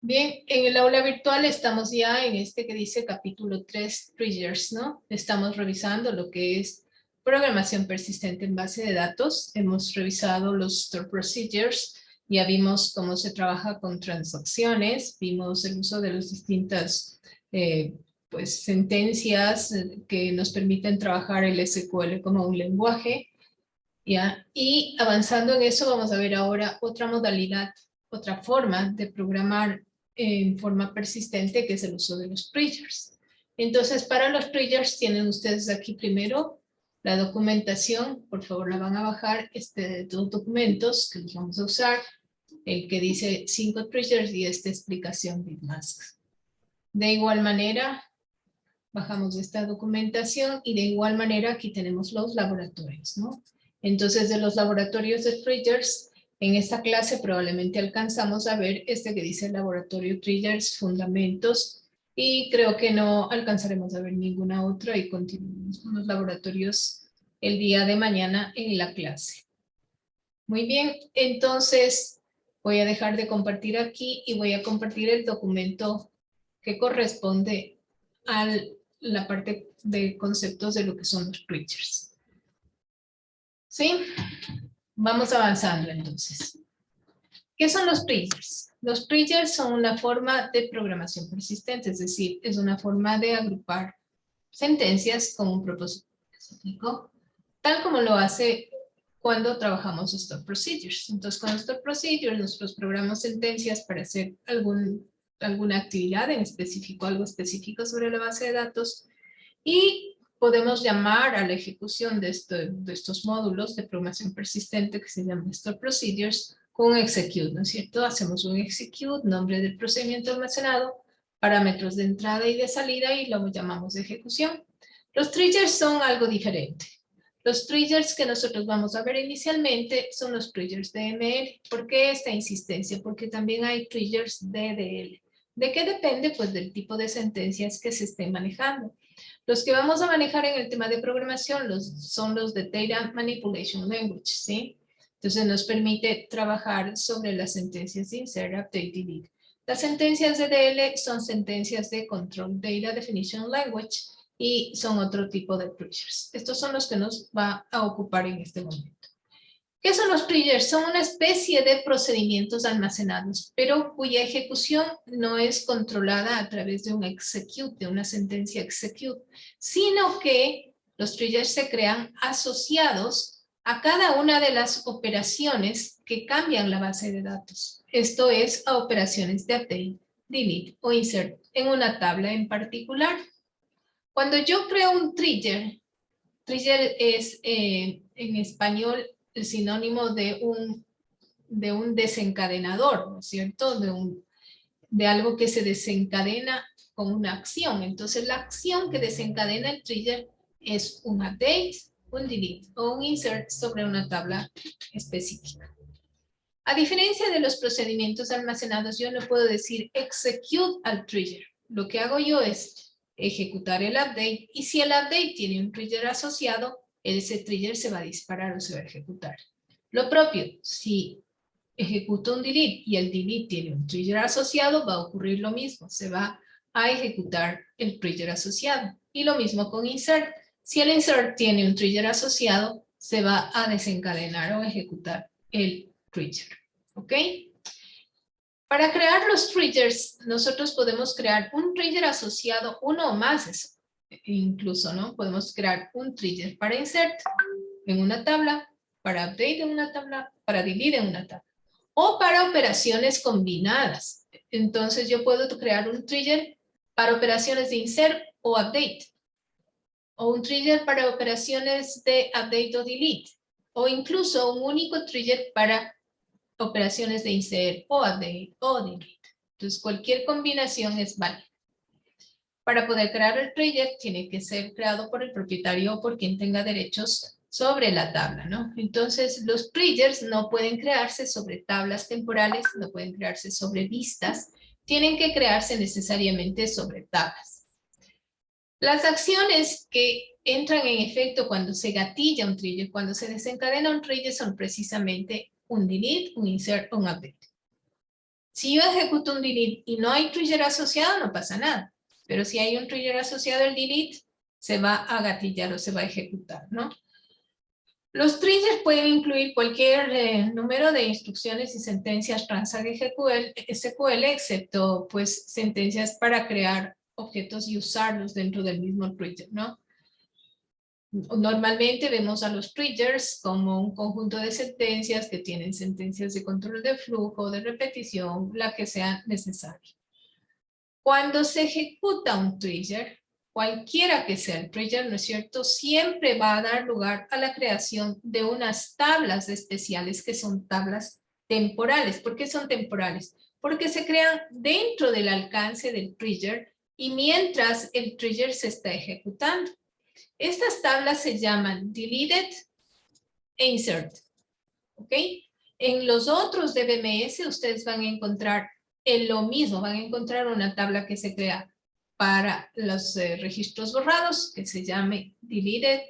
Bien, en el aula virtual estamos ya en este que dice capítulo 3, triggers, ¿no? Estamos revisando lo que es programación persistente en base de datos. Hemos revisado los store procedures, ya vimos cómo se trabaja con transacciones, vimos el uso de las distintas sentencias que nos permiten trabajar el SQL como un lenguaje, ¿ya? Y avanzando en eso vamos a ver ahora otra modalidad, otra forma de programar en forma persistente, que es el uso de los triggers. Entonces, para los triggers tienen ustedes aquí primero la documentación. Por favor, la van a bajar, de dos documentos que los vamos a usar, el que dice 5 triggers y esta explicación de masks. De igual manera, bajamos esta documentación y de igual manera aquí tenemos los laboratorios, ¿no? Entonces, de los laboratorios de triggers, en esta clase probablemente alcanzamos a ver este que dice laboratorio triggers, fundamentos, y creo que no alcanzaremos a ver ninguna otra y continuamos con los laboratorios el día de mañana en la clase. Muy bien, entonces voy a dejar de compartir aquí y voy a compartir el documento que corresponde a la parte de conceptos de lo que son los triggers. ¿Sí? Vamos avanzando entonces. ¿Qué son los triggers? Los triggers son una forma de programación persistente, es decir, es una forma de agrupar sentencias con un propósito específico, tal como lo hace cuando trabajamos store procedures. Entonces, con store procedures nosotros programamos sentencias para hacer alguna actividad en específico, algo específico sobre la base de datos, y podemos llamar a la ejecución de estos módulos de programación persistente que se llaman store procedures con execute, ¿no es cierto? Hacemos un execute, nombre del procedimiento almacenado, parámetros de entrada y de salida y lo llamamos de ejecución. Los triggers son algo diferente. Los triggers que nosotros vamos a ver inicialmente son los triggers DML. ¿Por qué esta insistencia? Porque también hay triggers DDL. ¿De qué depende? Pues del tipo de sentencias que se estén manejando. Los que vamos a manejar en el tema de programación son los de Data Manipulation Language, ¿sí? Entonces nos permite trabajar sobre las sentencias de insert, update, delete. Las sentencias de DL son sentencias de Control Data Definition Language y son otro tipo de triggers. Estos son los que nos va a ocupar en este momento. ¿Qué son los triggers? Son una especie de procedimientos almacenados, pero cuya ejecución no es controlada a través de un execute, de una sentencia execute, sino que los triggers se crean asociados a cada una de las operaciones que cambian la base de datos. Esto es a operaciones de update, delete o insert en una tabla en particular. Cuando yo creo un trigger es en español el sinónimo de un desencadenador, ¿no es cierto? De algo que se desencadena con una acción. Entonces, la acción que desencadena el trigger es un update, un delete o un insert sobre una tabla específica. A diferencia de los procedimientos almacenados, yo no puedo decir execute al trigger. Lo que hago yo es ejecutar el update, y si el update tiene un trigger asociado, ese trigger se va a disparar o se va a ejecutar. Lo propio, si ejecuto un delete y el delete tiene un trigger asociado, va a ocurrir lo mismo, se va a ejecutar el trigger asociado. Y lo mismo con insert. Si el insert tiene un trigger asociado, se va a desencadenar o ejecutar el trigger. ¿Ok? Para crear los triggers, nosotros podemos crear un trigger asociado, uno o más, incluso, ¿no? Podemos crear un trigger para insert en una tabla, para update en una tabla, para delete en una tabla, o para operaciones combinadas. Entonces yo puedo crear un trigger para operaciones de insert o update, o un trigger para operaciones de update o delete, o incluso un único trigger para operaciones de insert o update o delete. Entonces cualquier combinación es válida. Para poder crear el trigger tiene que ser creado por el propietario o por quien tenga derechos sobre la tabla, ¿no? Entonces los triggers no pueden crearse sobre tablas temporales, no pueden crearse sobre vistas, tienen que crearse necesariamente sobre tablas. Las acciones que entran en efecto cuando se gatilla un trigger, cuando se desencadena un trigger, son precisamente un delete, un insert o un update. Si yo ejecuto un delete y no hay trigger asociado, no pasa nada. Pero si hay un trigger asociado al delete, se va a gatillar o se va a ejecutar, ¿no? Los triggers pueden incluir cualquier número de instrucciones y sentencias Transact SQL, excepto pues sentencias para crear objetos y usarlos dentro del mismo trigger, ¿no? Normalmente vemos a los triggers como un conjunto de sentencias que tienen sentencias de control de flujo, de repetición, la que sea necesaria. Cuando se ejecuta un trigger, cualquiera que sea el trigger, ¿no es cierto?, siempre va a dar lugar a la creación de unas tablas especiales que son tablas temporales. ¿Por qué son temporales? Porque se crean dentro del alcance del trigger y mientras el trigger se está ejecutando. Estas tablas se llaman deleted e insert, ¿ok? En los otros DBMS ustedes van a encontrar lo mismo, van a encontrar una tabla que se crea para los registros borrados, que se llame deleted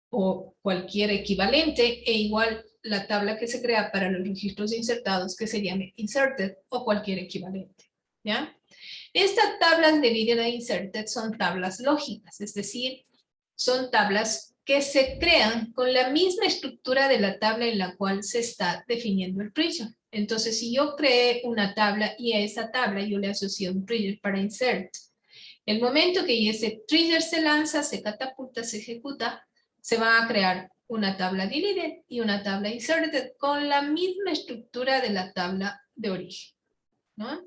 o cualquier equivalente, e igual la tabla que se crea para los registros insertados, que se llame inserted o cualquier equivalente, ¿ya? Estas tablas deleted e inserted son tablas lógicas, es decir, son tablas que se crean con la misma estructura de la tabla en la cual se está definiendo el trigger. Entonces, si yo creé una tabla y a esa tabla yo le asocié un trigger para insert, el momento que ese trigger se lanza, se catapulta, se ejecuta, se va a crear una tabla deleted y una tabla inserted con la misma estructura de la tabla de origen, ¿no?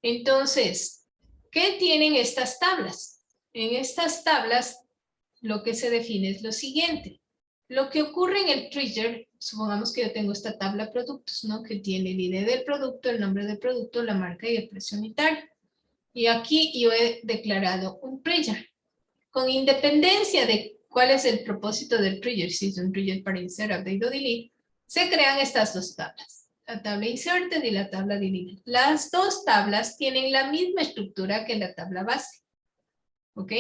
Entonces, ¿qué tienen estas tablas? En estas tablas lo que se define es lo siguiente. Lo que ocurre en el trigger, supongamos que yo tengo esta tabla productos, ¿no? Que tiene el ID del producto, el nombre del producto, la marca y el precio unitario. Y aquí yo he declarado un trigger. Con independencia de cuál es el propósito del trigger, si es un trigger para insert, update o delete, se crean estas dos tablas. La tabla inserted y la tabla delete. Las dos tablas tienen la misma estructura que la tabla base. ¿Ok?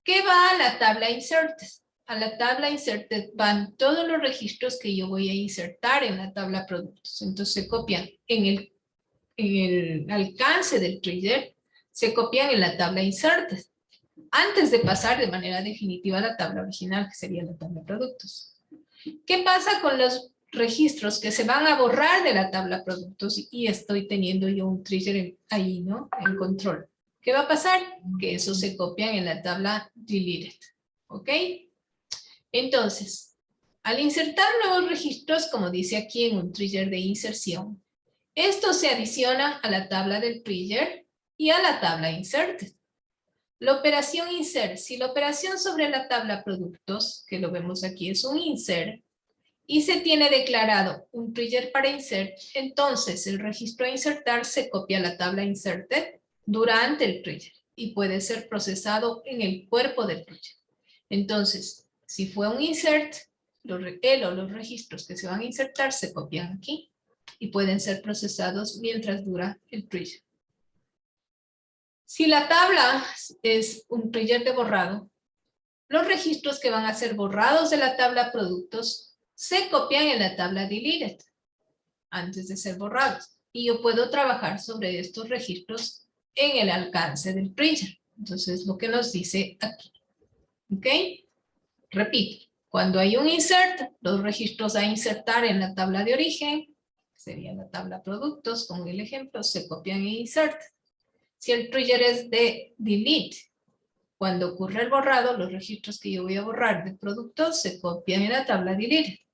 ¿Qué va a la tabla inserted? A la tabla inserted van todos los registros que yo voy a insertar en la tabla productos. Entonces se copian en el alcance del trigger, se copian en la tabla inserted, antes de pasar de manera definitiva a la tabla original, que sería la tabla productos. ¿Qué pasa con los registros que se van a borrar de la tabla productos y estoy teniendo yo un trigger ahí, ¿no? En control. ¿Qué va a pasar? Que eso se copia en la tabla deleted, ¿ok? Entonces, al insertar nuevos registros, como dice aquí en un trigger de inserción, estos se adicionan a la tabla del trigger y a la tabla inserted. La operación insert, si la operación sobre la tabla productos, que lo vemos aquí, es un insert, y se tiene declarado un trigger para insert, entonces el registro a insertar se copia a la tabla inserted durante el trigger y puede ser procesado en el cuerpo del trigger. Entonces, si fue un insert, él o los registros que se van a insertar se copian aquí y pueden ser procesados mientras dura el trigger. Si la tabla es un trigger de borrado, los registros que van a ser borrados de la tabla productos se copian en la tabla deleted antes de ser borrados. Y yo puedo trabajar sobre estos registros en el alcance del trigger. Entonces, lo que nos dice aquí. ¿Ok? Repito, cuando hay un insert, los registros a insertar en la tabla de origen, que sería la tabla productos, como el ejemplo, se copian en insert. Si el trigger es de delete, cuando ocurre el borrado, los registros que yo voy a borrar de productos se copian en la tabla delete.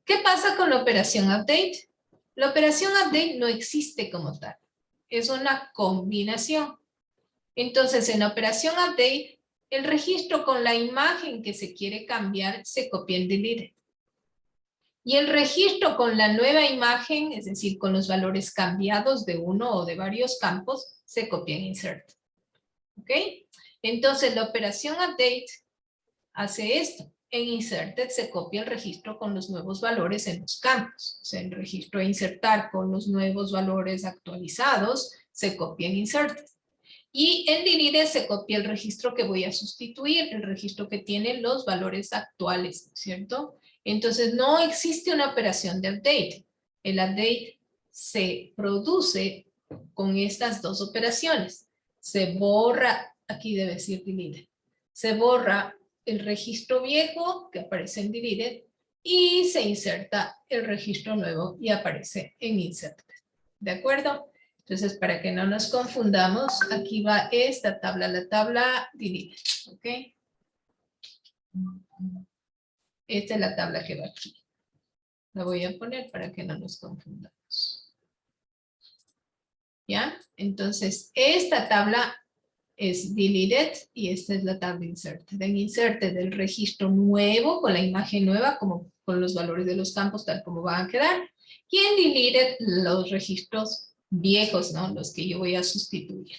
¿Qué pasa con la operación update? La operación update no existe como tal. Es una combinación. Entonces, en la operación update, el registro con la imagen que se quiere cambiar se copia en delete. Y el registro con la nueva imagen, es decir, con los valores cambiados de uno o de varios campos, se copia en insert. ¿Ok? Entonces, la operación update hace esto. En inserted se copia el registro con los nuevos valores en los campos. O sea, el registro a insertar con los nuevos valores actualizados se copia en inserted. Y en delete se copia el registro que voy a sustituir, el registro que tiene los valores actuales, ¿cierto? Entonces no existe una operación de update. El update se produce con estas dos operaciones. Se borra, aquí debe decir deleted, se borra el registro viejo que aparece en deleted y se inserta el registro nuevo y aparece en inserted. ¿De acuerdo? Entonces, para que no nos confundamos, aquí va esta tabla, la tabla deleted. ¿Ok? Esta es la tabla que va aquí. La voy a poner para que no nos confundamos. ¿Ya? Entonces, esta tabla es deleted y esta es la tabla inserted. En inserted el registro nuevo con la imagen nueva, como con los valores de los campos, tal como van a quedar. Y en deleted los registros viejos, ¿no? Los que yo voy a sustituir.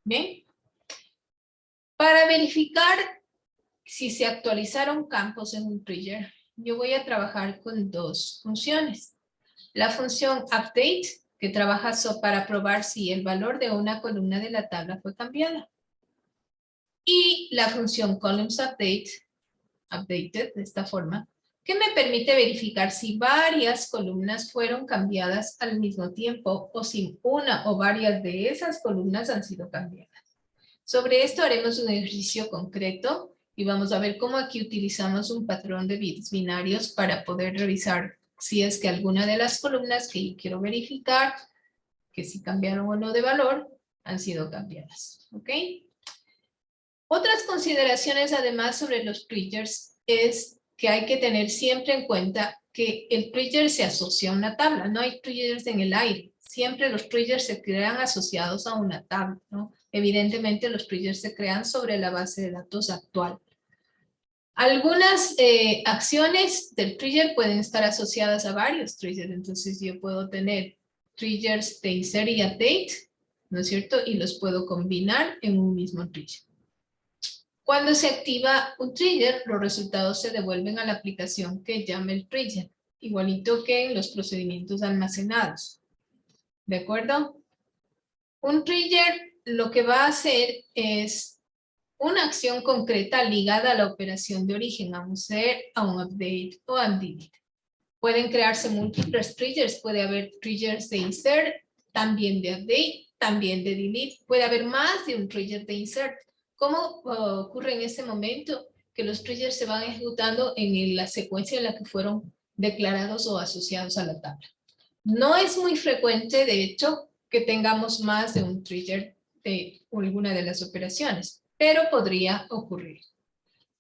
¿Bien? Para verificar si se actualizaron campos en un trigger, yo voy a trabajar con dos funciones. La función update, que trabaja para probar si el valor de una columna de la tabla fue cambiada. Y la función columnsUpdate, updated de esta forma, que me permite verificar si varias columnas fueron cambiadas al mismo tiempo o si una o varias de esas columnas han sido cambiadas. Sobre esto haremos un ejercicio concreto y vamos a ver cómo aquí utilizamos un patrón de bits binarios para poder revisar si es que alguna de las columnas que yo quiero verificar, que si cambiaron o no de valor, han sido cambiadas. ¿Ok? Otras consideraciones además sobre los triggers es que hay que tener siempre en cuenta que el trigger se asocia a una tabla. No hay triggers en el aire. Siempre los triggers se crean asociados a una tabla, ¿no? Evidentemente los triggers se crean sobre la base de datos actual. Algunas acciones del trigger pueden estar asociadas a varios triggers. Entonces yo puedo tener triggers de insert y update, ¿no es cierto? Y los puedo combinar en un mismo trigger. Cuando se activa un trigger, los resultados se devuelven a la aplicación que llama el trigger, igualito que en los procedimientos almacenados. ¿De acuerdo? Un trigger lo que va a hacer es una acción concreta ligada a la operación de origen, a un set, a un update o a un delete. Pueden crearse múltiples triggers, puede haber triggers de insert, también de update, también de delete, puede haber más de un trigger de insert. ¿Cómo ocurre en este momento? Que los triggers se van ejecutando en la secuencia en la que fueron declarados o asociados a la tabla. No es muy frecuente, de hecho, que tengamos más de un trigger de alguna de las operaciones, pero podría ocurrir.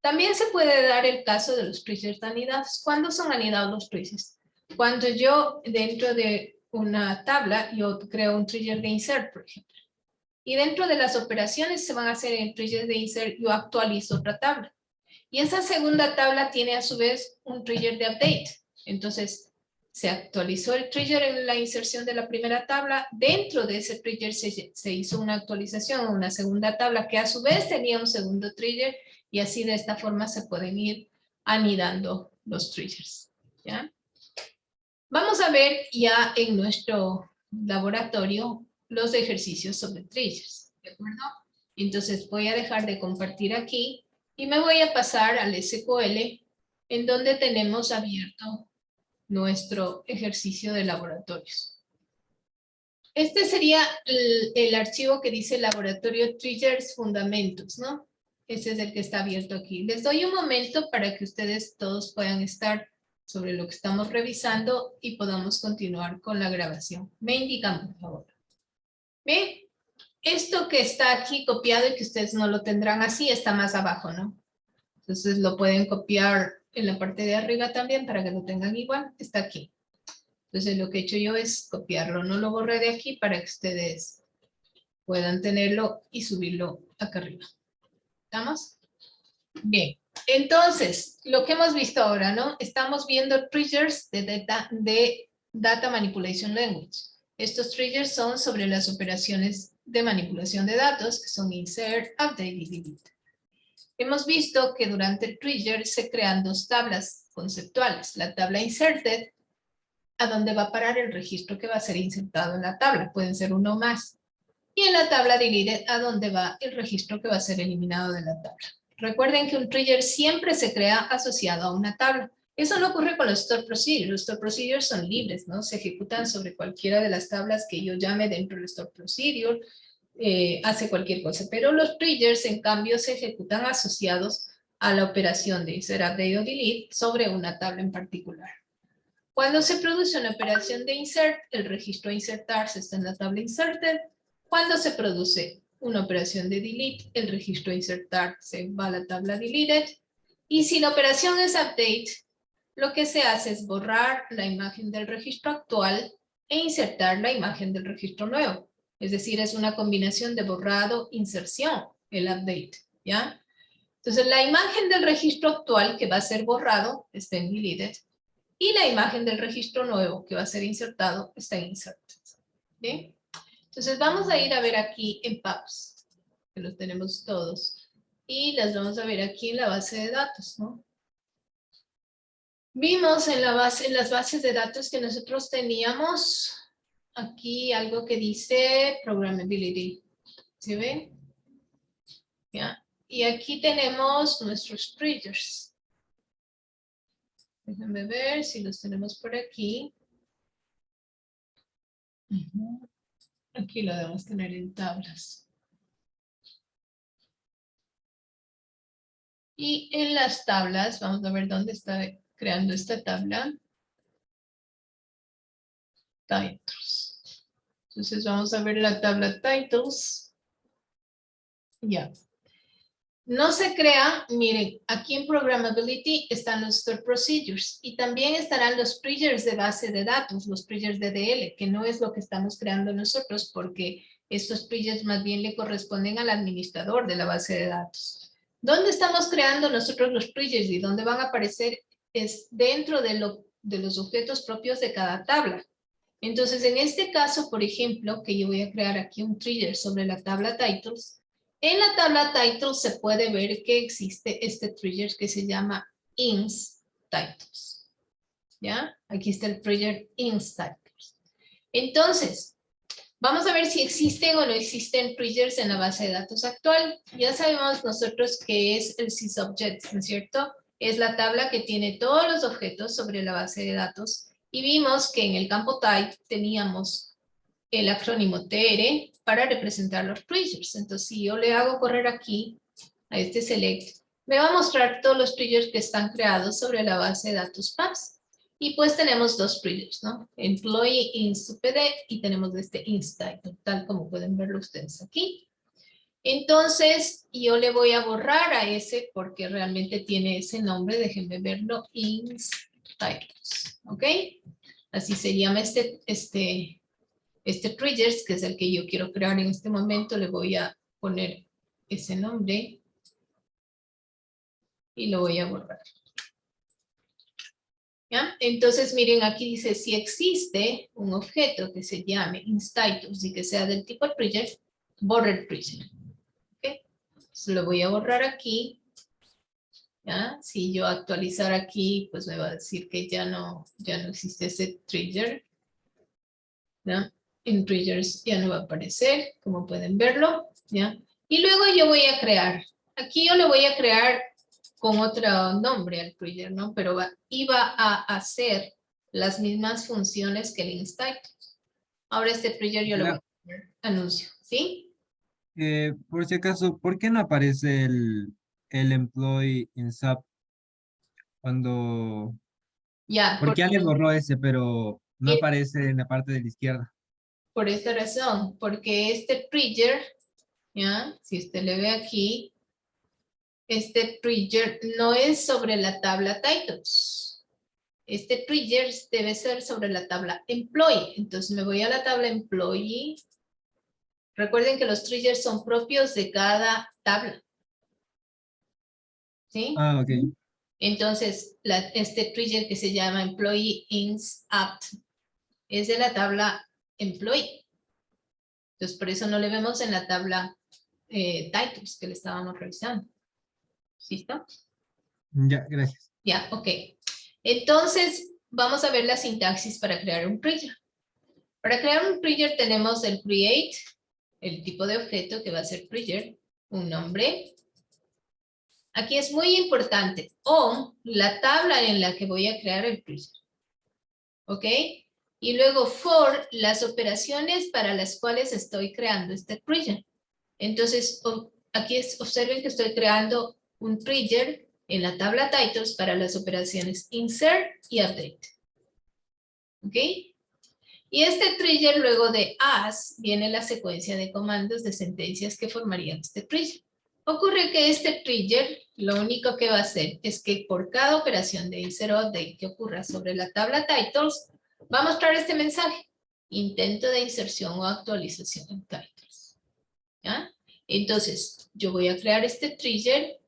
También se puede dar el caso de los triggers anidados. ¿Cuándo son anidados los triggers? Cuando yo dentro de una tabla, yo creo un trigger de insert, por ejemplo. Y dentro de las operaciones se van a hacer en trigger de insert, yo actualizo otra tabla. Y esa segunda tabla tiene a su vez un trigger de update. Entonces, se actualizó el trigger en la inserción de la primera tabla. Dentro de ese trigger se hizo una actualización, una segunda tabla que a su vez tenía un segundo trigger. Y así de esta forma se pueden ir anidando los triggers. ¿Ya? Vamos a ver ya en nuestro laboratorio los ejercicios sobre triggers, ¿de acuerdo? Entonces voy a dejar de compartir aquí y me voy a pasar al SQL en donde tenemos abierto nuestro ejercicio de laboratorios. Este sería el archivo que dice laboratorio triggers fundamentos, ¿no? Ese es el que está abierto aquí. Les doy un momento para que ustedes todos puedan estar sobre lo que estamos revisando y podamos continuar con la grabación. Me indican, por favor. Bien, esto que está aquí copiado y que ustedes no lo tendrán así, está más abajo, ¿no? Entonces lo pueden copiar en la parte de arriba también para que lo tengan igual. Está aquí. Entonces lo que he hecho yo es copiarlo. No lo borré de aquí para que ustedes puedan tenerlo y subirlo acá arriba. ¿Estamos? Bien. Entonces, lo que hemos visto ahora, ¿no? Estamos viendo triggers de Data Manipulation Language. Estos triggers son sobre las operaciones de manipulación de datos, que son insert, update y delete. Hemos visto que durante el trigger se crean dos tablas conceptuales. La tabla inserted, a donde va a parar el registro que va a ser insertado en la tabla. Pueden ser uno o más. Y en la tabla deleted, a donde va el registro que va a ser eliminado de la tabla. Recuerden que un trigger siempre se crea asociado a una tabla. Eso no ocurre con los store procedures. Los store procedures son libres, ¿no? Se ejecutan sobre cualquiera de las tablas que yo llame dentro del store procedure, hace cualquier cosa. Pero los triggers, en cambio, se ejecutan asociados a la operación de insert, update o delete sobre una tabla en particular. Cuando se produce una operación de insert, el registro a insertarse está en la tabla inserted. Cuando se produce una operación de delete, el registro a insertarse va a la tabla deleted. Y si la operación es update, lo que se hace es borrar la imagen del registro actual e insertar la imagen del registro nuevo. Es decir, es una combinación de borrado, inserción, el update, ¿ya? Entonces, la imagen del registro actual que va a ser borrado está en deleted y la imagen del registro nuevo que va a ser insertado está en inserted. ¿Bien? Entonces, vamos a ir a ver aquí en PAPS, que los tenemos todos, y las vamos a ver aquí en la base de datos, ¿no? Vimos en las bases de datos que nosotros teníamos aquí algo que dice programmability. ¿Sí ven? ¿Ya? Y aquí tenemos nuestros triggers. Déjenme ver si los tenemos por aquí. Aquí lo debemos tener en tablas. Y en las tablas, vamos a ver dónde está creando esta tabla. Titles. Entonces vamos a ver la tabla titles. Ya. No se crea, miren, aquí en Programmability están los Store Procedures y también estarán los triggers de base de datos, los triggers de DL, que no es lo que estamos creando nosotros porque estos triggers más bien le corresponden al administrador de la base de datos. ¿Dónde estamos creando nosotros los triggers y dónde van a aparecer? Es dentro de los objetos propios de cada tabla. Entonces, en este caso, por ejemplo, que yo voy a crear aquí un trigger sobre la tabla Titles. En la tabla Titles se puede ver que existe este trigger que se llama ins Titles. ¿Ya? Aquí está el trigger ins Titles. Entonces, vamos a ver si existen o no existen triggers en la base de datos actual. Ya sabemos nosotros que es el sysobjects, ¿no es cierto? Es la tabla que tiene todos los objetos sobre la base de datos. Y vimos que en el campo type teníamos el acrónimo TR para representar los triggers. Entonces, si yo le hago correr aquí a este select, me va a mostrar todos los triggers que están creados sobre la base de datos PAPS. Y pues tenemos dos triggers, ¿no? Employee inst PD y tenemos este inst title, tal como pueden verlo ustedes aquí. Entonces, yo le voy a borrar a ese porque realmente tiene ese nombre, déjenme verlo, inst titles, ¿ok? Así se llama este triggers, que es el que yo quiero crear en este momento, le voy a poner ese nombre y lo voy a borrar. ¿Ya? Entonces, miren, aquí dice, si existe un objeto que se llame instTitles y que sea del tipo trigger, borra el trigger. ¿Okay? Entonces, lo voy a borrar aquí. ¿Ya? Si yo actualizar aquí, pues me va a decir que ya no existe ese trigger. ¿Ya? En triggers ya no va a aparecer, como pueden verlo. ¿Ya? Y luego yo voy a crear. Aquí yo le voy a crear con otro nombre al trigger, ¿no? Pero iba a hacer las mismas funciones que el instTitle. Ahora este trigger yo le voy a poner anuncio, ¿sí? Por si acaso, ¿por qué no aparece el employee in SAP cuando... Ya, Porque ya le borró ese, pero no aparece en la parte de la izquierda. por esta razón, porque este trigger, ¿ya? Si usted le ve aquí, este trigger no es sobre la tabla titles. Este trigger debe ser sobre la tabla employee. Entonces me voy a la tabla employee. Recuerden que los triggers son propios de cada tabla. ¿Sí? Ah, ok. Entonces, este trigger que se llama employee ins apt es de la tabla employee. Entonces, por eso no le vemos en la tabla titles que le estábamos revisando. ¿Listo? Ya, gracias. Ya, ok. Entonces, vamos a ver la sintaxis para crear un trigger. Para crear un trigger tenemos el create, el tipo de objeto que va a ser trigger, un nombre, Aquí es muy importante. On, la tabla en la que voy a crear el trigger. ¿Ok? Y luego for, las operaciones para las cuales estoy creando este trigger. Entonces, aquí observen que estoy creando un trigger en la tabla titles para las operaciones insert y update. ¿Ok? Y este trigger luego de as viene la secuencia de comandos de sentencias que formarían este trigger. Ocurre que este trigger lo único que va a hacer es que por cada operación de insert o update que ocurra sobre la tabla titles, va a mostrar este mensaje. Intento de inserción o actualización en titles. ¿Ya? Entonces, yo voy a crear este trigger.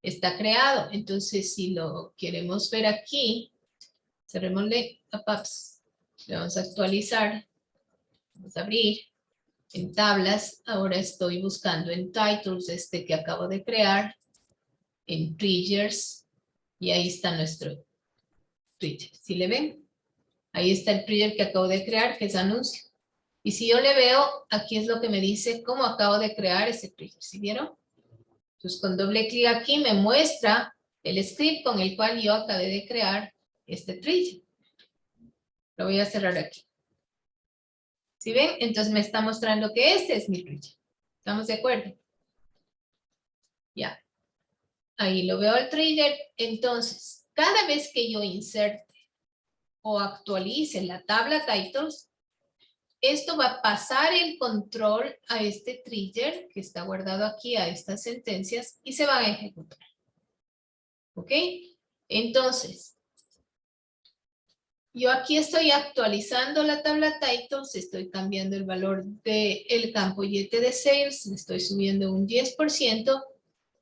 Está creado. Entonces, si lo queremos ver aquí, cerrémosle a Paps. Le vamos a actualizar. Vamos a abrir. En tablas, ahora estoy buscando en titles este que acabo de crear. En triggers. Y ahí está nuestro trigger. ¿Sí le ven? Ahí está el trigger que acabo de crear, que es anuncio. Y si yo le veo, aquí es lo que me dice cómo acabo de crear ese trigger. ¿Sí vieron? Entonces, con doble clic aquí me muestra el script con el cual yo acabé de crear este trigger. Lo voy a cerrar aquí. ¿Sí ven? Entonces me está mostrando que este es mi trigger. ¿Estamos de acuerdo? Ya. Ahí lo veo el trigger. Entonces, cada vez que yo inserte o actualice la tabla titles, esto va a pasar el control a este trigger que está guardado aquí a estas sentencias y se van a ejecutar. ¿Ok? Entonces, yo aquí estoy actualizando la tabla titles, estoy cambiando el valor del campo YT de sales, le estoy subiendo un 10%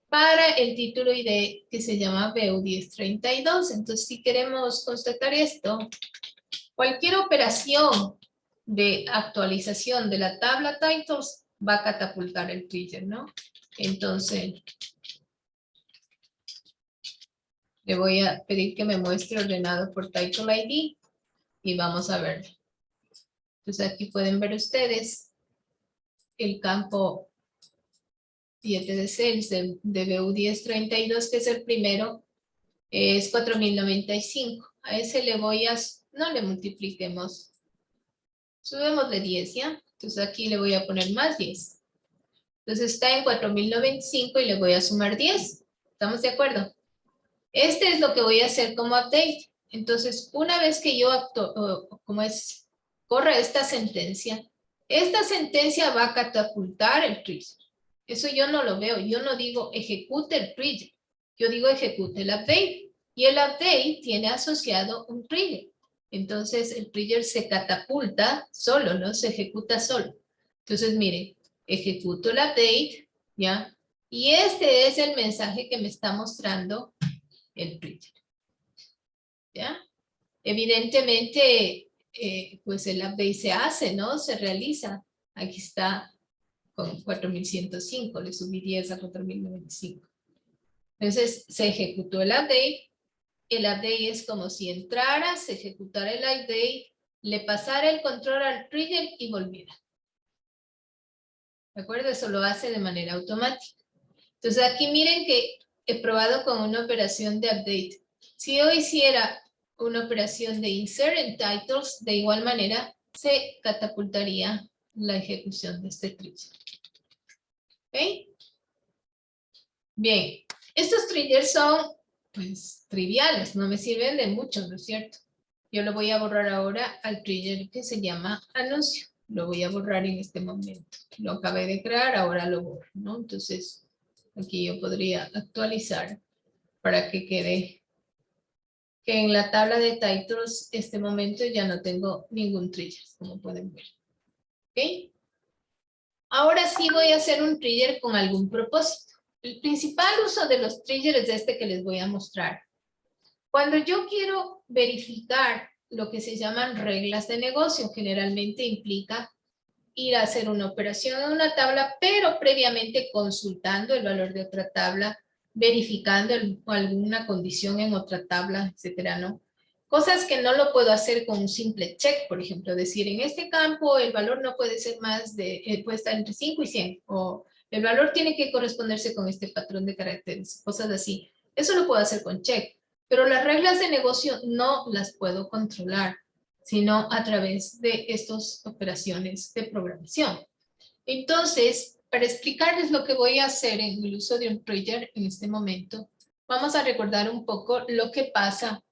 para el título ID que se llama BU1032. Entonces, si queremos constatar esto, cualquier operación de actualización de la tabla titles va a catapultar el trigger, ¿no? Entonces, le voy a pedir que me muestre ordenado por title ID y vamos a ver. Entonces, aquí pueden ver ustedes el campo 7 de sales de BU1032, que es el primero, es 4095. A ese le voy a, no le multipliquemos, subémosle 10, ¿ya? Entonces aquí le voy a poner más 10. Entonces está en 4095 y le voy a sumar 10. ¿Estamos de acuerdo? Este es lo que voy a hacer como update. Entonces, una vez que yo corra esta sentencia va a catapultar el trigger. Eso yo no lo veo. Yo no digo ejecute el trigger. Yo digo ejecute el update. Y el update tiene asociado un trigger. Entonces, el trigger se catapulta solo, ¿no? Se ejecuta solo. Entonces, miren, ejecuto el update, ¿ya? Y este es el mensaje que me está mostrando el trigger. ¿Ya? Evidentemente, pues el update se hace, ¿no? Se realiza. Aquí está con 4105, le subí 10 a 4095. Entonces, se ejecutó el update. El update es como si entrara, se ejecutara el update, le pasara el control al trigger y volviera. ¿De acuerdo? Eso lo hace de manera automática. Entonces, aquí miren que he probado con una operación de update. Si yo hiciera una operación de insert en titles, de igual manera se catapultaría la ejecución de este trigger. ¿Ok? Bien, estos triggers son pues triviales, no me sirven de mucho, ¿no es cierto? Yo lo voy a borrar ahora al trigger que se llama anuncio. Lo voy a borrar en este momento. Lo acabé de crear, ahora lo borro, ¿no? Entonces, aquí yo podría actualizar para que quede que en la tabla de titles este momento ya no tengo ningún trigger, como pueden ver. ¿Ok? Ahora sí voy a hacer un trigger con algún propósito. El principal uso de los triggers es este que les voy a mostrar. Cuando yo quiero verificar lo que se llaman reglas de negocio, generalmente implica ir a hacer una operación en una tabla, pero previamente consultando el valor de otra tabla, verificando alguna condición en otra tabla, etcétera, ¿no? Cosas que no lo puedo hacer con un simple check, por ejemplo, decir en este campo el valor no puede ser más de, puede estar entre 5 y 100, o El valor tiene que corresponderse con este patrón de caracteres, cosas así. Eso lo puedo hacer con check, pero las reglas de negocio no las puedo controlar, sino a través de estas operaciones de programación. Entonces, para explicarles lo que voy a hacer en el uso de un trigger en este momento, vamos a recordar un poco lo que pasa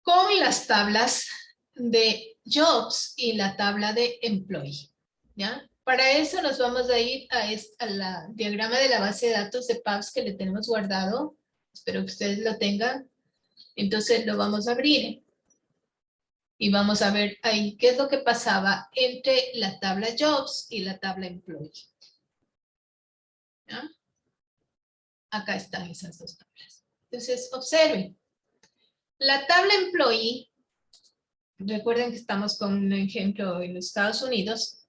con las tablas de jobs y la tabla de employee, ¿ya? Para eso nos vamos a ir a la diagrama de la base de datos de PABS que le tenemos guardado. Espero que ustedes lo tengan. Entonces lo vamos a abrir. Y vamos a ver ahí qué es lo que pasaba entre la tabla jobs y la tabla employee. ¿Ya? Acá están esas dos tablas. Entonces observen. La tabla employee, recuerden que estamos con un ejemplo en los Estados Unidos,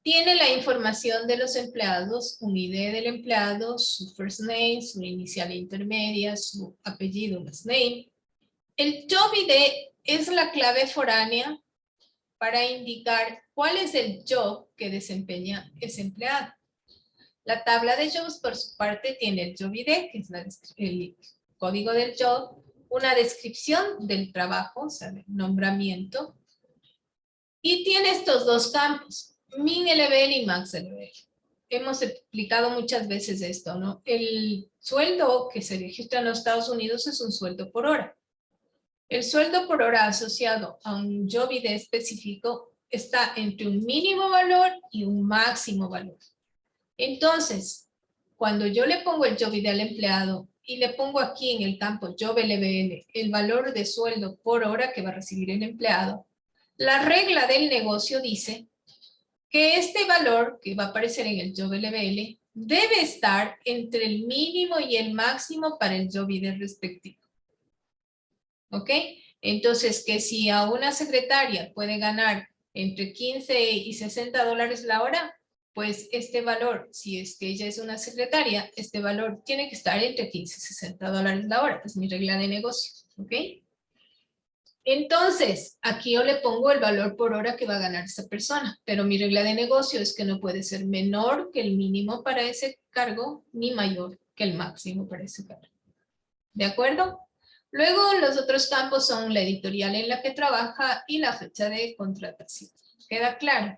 tiene la información de los empleados, un ID del empleado, su first name, su inicial e intermedia, su apellido, last name. El job ID es la clave foránea para indicar cuál es el job que desempeña ese empleado. La tabla de jobs, por su parte, tiene el job ID, que es el código del job, una descripción del trabajo, o sea, el nombramiento, y tiene estos dos campos, min LBL y max LBL. Hemos explicado muchas veces esto, ¿no? El sueldo que se registra en los Estados Unidos es un sueldo por hora. El sueldo por hora asociado a un job ID específico está entre un mínimo valor y un máximo valor. Entonces, cuando yo le pongo el job ID al empleado y le pongo aquí en el campo job LBL el valor de sueldo por hora que va a recibir el empleado, la regla del negocio dice que este valor que va a aparecer en el job LBL debe estar entre el mínimo y el máximo para el job ID respectivo. ¿Ok? Entonces, que si a una secretaria puede ganar entre 15 y 60 dólares la hora, pues este valor, si es que ella es una secretaria, este valor tiene que estar entre 15 y 60 dólares la hora. Es mi regla de negocio. ¿Ok? Entonces, aquí yo le pongo el valor por hora que va a ganar esa persona, pero mi regla de negocio es que no puede ser menor que el mínimo para ese cargo, ni mayor que el máximo para ese cargo. ¿De acuerdo? Luego, los otros campos son la editorial en la que trabaja y la fecha de contratación. ¿Queda claro?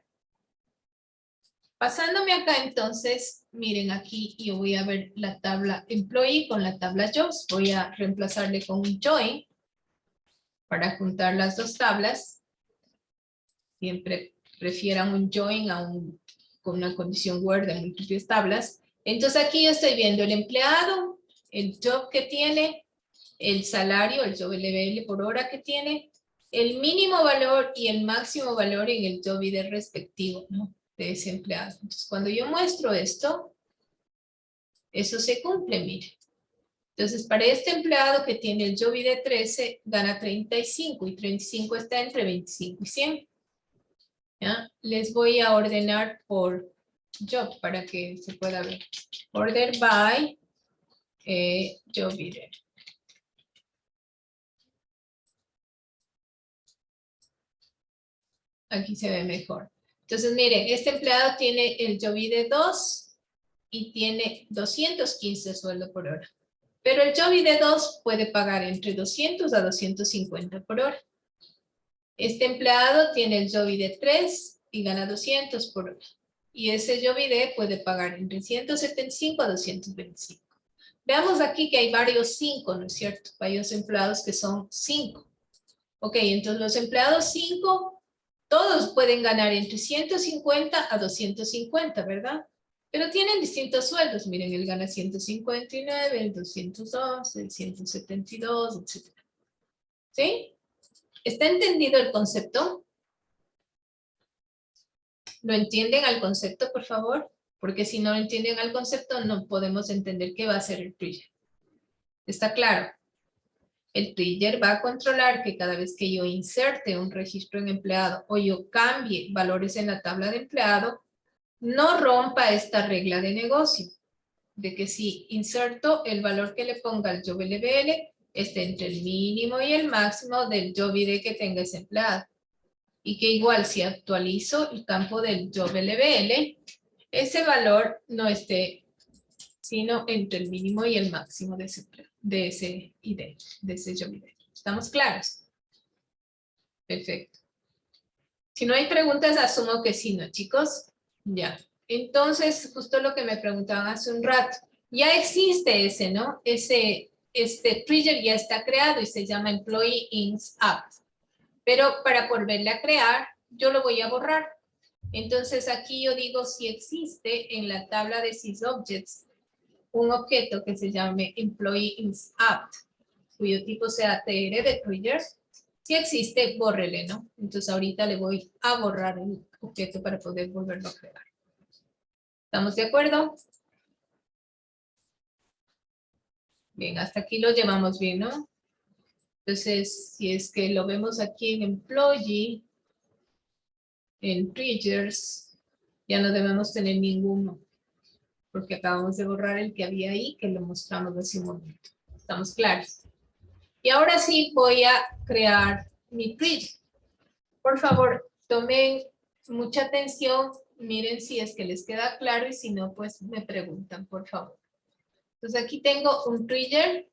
Pasándome acá entonces, miren aquí yo voy a ver la tabla employee con la tabla jobs. Voy a reemplazarle con un join para juntar las dos tablas. Siempre prefieran un join con una condición Word de múltiples tablas. Entonces aquí yo estoy viendo el empleado, el job que tiene, el salario, el job LBL por hora que tiene, el mínimo valor y el máximo valor en el job ID respectivo, ¿no? De ese empleado. Entonces cuando yo muestro esto, eso se cumple, mire. Entonces, para este empleado que tiene el job ID 13, gana 35 y 35 está entre 25 y 100. ¿Ya? Les voy a ordenar por job para que se pueda ver. Order by job ID. Aquí se ve mejor. Entonces, miren, este empleado tiene el job ID 2 y tiene 215 sueldo por hora. Pero el job ID 2 puede pagar entre 200 a 250 por hora. Este empleado tiene el job ID 3 y gana 200 por hora. Y ese job ID puede pagar entre 175 a 225. Veamos aquí que hay varios 5, ¿no es cierto? Varios empleados que son 5. Ok, entonces los empleados 5, todos pueden ganar entre 150 a 250, ¿verdad? Pero tienen distintos sueldos. Miren, él gana 159, el 202, el 172, etc. ¿Sí? ¿Está entendido el concepto? ¿Lo entienden al concepto, por favor? Porque si no entienden al concepto, no podemos entender qué va a hacer el trigger. ¿Está claro? El trigger va a controlar que cada vez que yo inserte un registro en empleado o yo cambie valores en la tabla de empleado, no rompa esta regla de negocio, de que si inserto el valor que le ponga al job LBL, esté entre el mínimo y el máximo del job ID que tenga ese empleado. Y que igual si actualizo el campo del job LBL, ese valor no esté, sino entre el mínimo y el máximo de ese ID, de ese job ID. ¿Estamos claros? Perfecto. Si no hay preguntas, asumo que sí, ¿no, chicos? Ya. Entonces, justo lo que me preguntaban hace un rato. Ya existe ese, ¿no? Este trigger ya está creado y se llama Employee Ins App. Pero para volverle a crear, yo lo voy a borrar. Entonces, aquí yo digo si existe en la tabla de SysObjects un objeto que se llame Employee Ins App, cuyo tipo sea tr de trigger. Si existe, bórrele, ¿no? Entonces ahorita le voy a borrar el objeto para poder volverlo a crear. ¿Estamos de acuerdo? Bien, hasta aquí lo llevamos bien, ¿no? Entonces, si es que lo vemos aquí en Employee, en Triggers, ya no debemos tener ninguno, porque acabamos de borrar el que había ahí, que lo mostramos hace un momento. ¿Estamos claros? Y ahora sí voy a crear mi trigger. Por favor, tomen mucha atención, miren si es que les queda claro y si no, pues me preguntan, por favor. Entonces aquí tengo un trigger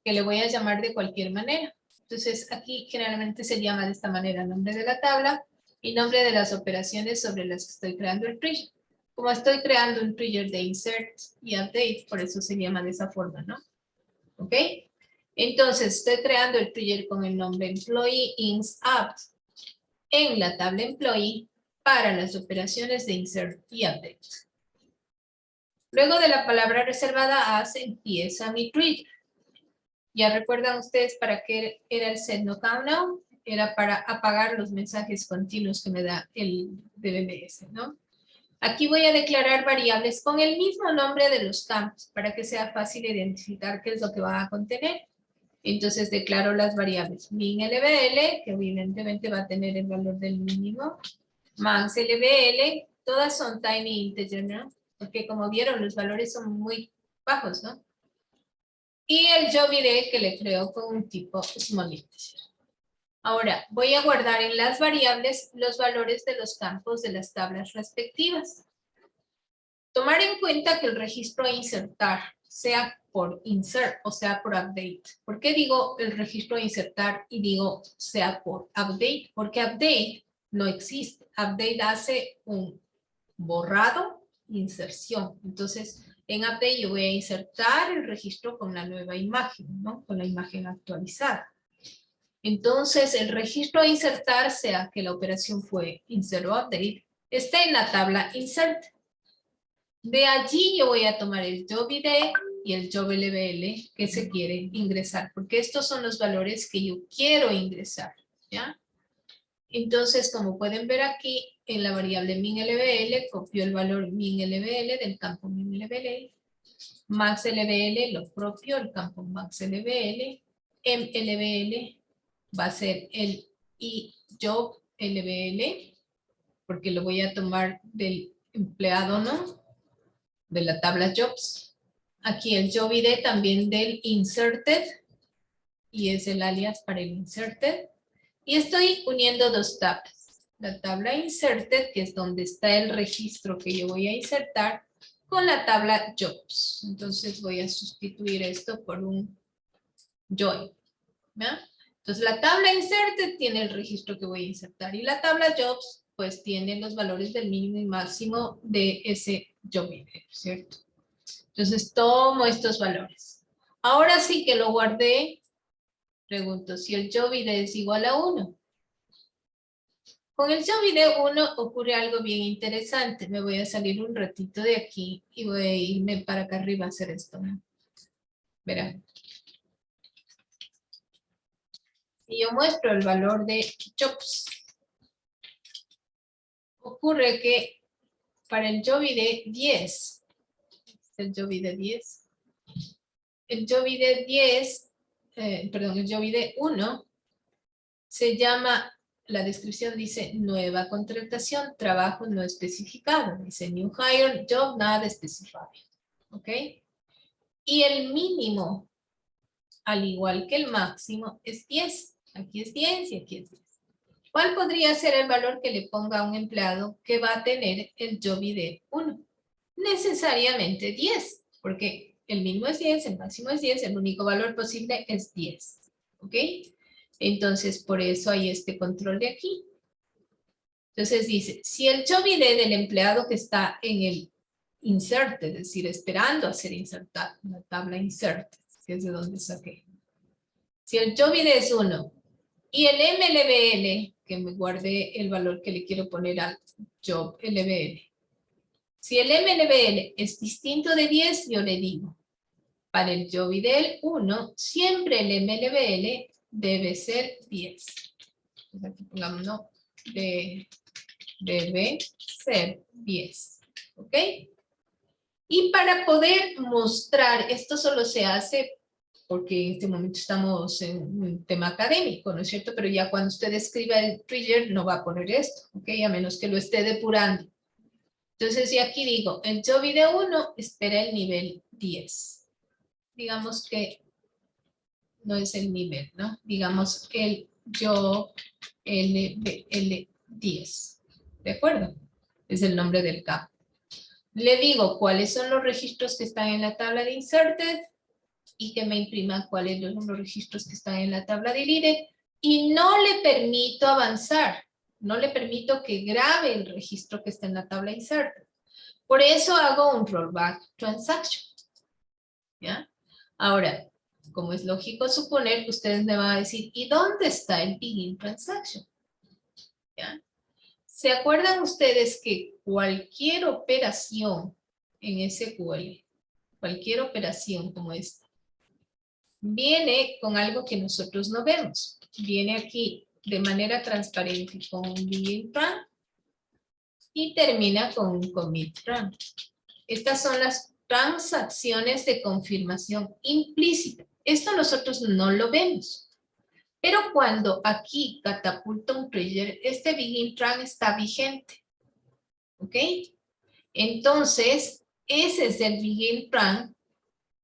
que le voy a llamar de cualquier manera. Entonces aquí generalmente se llama de esta manera nombre de la tabla y nombre de las operaciones sobre las que estoy creando el trigger. Como estoy creando un trigger de insert y update, por eso se llama de esa forma, ¿no? ¿Ok? Entonces estoy creando el trigger con el nombre employee ins app en la tabla employee para las operaciones de insert y update. Luego de la palabra reservada as empieza mi trigger. ¿Ya recuerdan ustedes para qué era el set no count now? Era para apagar los mensajes continuos que me da el DBMS, ¿no? Aquí voy a declarar variables con el mismo nombre de los campos para que sea fácil identificar qué es lo que va a contener. Entonces declaro las variables min LBL, que evidentemente va a tener el valor del mínimo, max LBL, todas son tiny integer, ¿no? Porque como vieron, los valores son muy bajos, ¿no? Y el job ID que le creo con un tipo small integer. Ahora, voy a guardar en las variables los valores de los campos de las tablas respectivas. Tomar en cuenta que el registro a insertar sea por insert o sea por update. ¿Por qué digo el registro a insertar y digo sea por update? Porque update no existe. Update hace un borrado, inserción. Entonces, en update yo voy a insertar el registro con la nueva imagen, ¿no? Con la imagen actualizada. Entonces, el registro a insertar, sea que la operación fue insert o update, está en la tabla insert. De allí yo voy a tomar el job ID y el job LBL que se quiere ingresar, porque estos son los valores que yo quiero ingresar, ¿ya? Entonces, como pueden ver aquí, en la variable min LBL, copio el valor min LBL del campo min LBL, max LBL, lo propio, el campo max LBL, mLBL va a ser el job LBL, porque lo voy a tomar del empleado, ¿no? De la tabla jobs. Aquí el job ID también del inserted, y es el alias para el inserted. Y estoy uniendo dos tablas. La tabla inserted, que es donde está el registro que yo voy a insertar, con la tabla jobs. Entonces voy a sustituir esto por un join. ¿Ya? Entonces la tabla inserted tiene el registro que voy a insertar y la tabla jobs pues tiene los valores del mínimo y máximo de ese job ID, ¿cierto? Entonces tomo estos valores. Ahora sí que lo guardé, pregunto si el job ID es igual a 1. Con el job ID 1 ocurre algo bien interesante. Me voy a salir un ratito de aquí y voy a irme para acá arriba a hacer esto, ¿no? Verán. Y yo muestro el valor de jobs. Ocurre que para el job ID 10, el job ID 10, el job ID 10, perdón, el job ID 1 se llama, la descripción dice nueva contratación, trabajo no especificado. Dice new hire, job not specified. ¿Ok? Y el mínimo, al igual que el máximo, es 10. Aquí es 10 y aquí es 10. ¿Cuál podría ser el valor que le ponga a un empleado que va a tener el job ID 1? Necesariamente 10, porque el mínimo es 10, el máximo es 10, el único valor posible es 10. ¿Ok? Entonces, por eso hay este control de aquí. Entonces dice, si el job ID del empleado que está en el insert, es decir, esperando a ser insertado, en la tabla insert, que es de donde saqué. Si el job ID es 1 y el MLBL, que me guardé el valor que le quiero poner al job LBL. Si el MLBL es distinto de 10, yo le digo, para el job ID 1, siempre el MLBL debe ser 10. Entonces aquí pongamos, no, debe ser 10. ¿Ok? Y para poder mostrar, esto solo se hace porque en este momento estamos en un tema académico, ¿no es cierto? Pero ya cuando usted escriba el trigger no va a poner esto, ¿ok? A menos que lo esté depurando. Entonces, yo aquí digo, el job ID 1 espera el nivel 10. Digamos que no es el nivel, ¿no? Digamos el job LBL 10. ¿De acuerdo? Es el nombre del campo. Le digo cuáles son los registros que están en la tabla de inserted y que me imprima cuáles son los registros que están en la tabla de deleted y no le permito avanzar. No le permito que grabe el registro que está en la tabla inserted. Por eso hago un rollback transaction. ¿Ya? Ahora, como es lógico suponer, ustedes me van a decir, ¿y dónde está el begin transaction? ¿Ya? ¿Se acuerdan ustedes que cualquier operación en SQL, cualquier operación como esta, viene con algo que nosotros no vemos? Viene aquí de manera transparente con un begin run y termina con un commit run. Estas son las transacciones de confirmación implícita. Esto nosotros no lo vemos. Pero cuando aquí catapulta un trigger, este begin run está vigente. ¿Ok? Entonces, ese es el begin run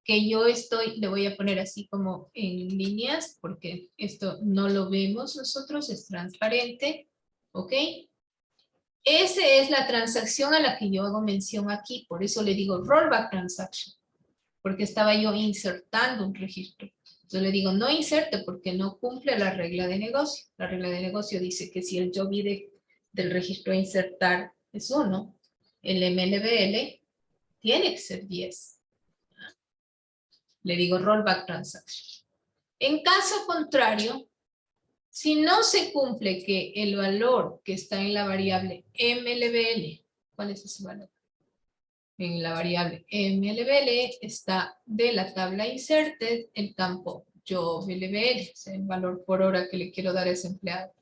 que yo estoy, le voy a poner así como en líneas, porque esto no lo vemos nosotros, es transparente. ¿Ok? Esa es la transacción a la que yo hago mención aquí, por eso le digo rollback transaction, porque estaba yo insertando un registro. Entonces le digo no inserte porque no cumple la regla de negocio. La regla de negocio dice que si el job ID del registro a insertar es 1, el MLBL tiene que ser 10. Le digo rollback transaction. En caso contrario, si no se cumple que el valor que está en la variable MLBL, ¿cuál es ese valor? En la variable MLBL está de la tabla inserted el campo job LBL, o sea, el valor por hora que le quiero dar a ese empleado.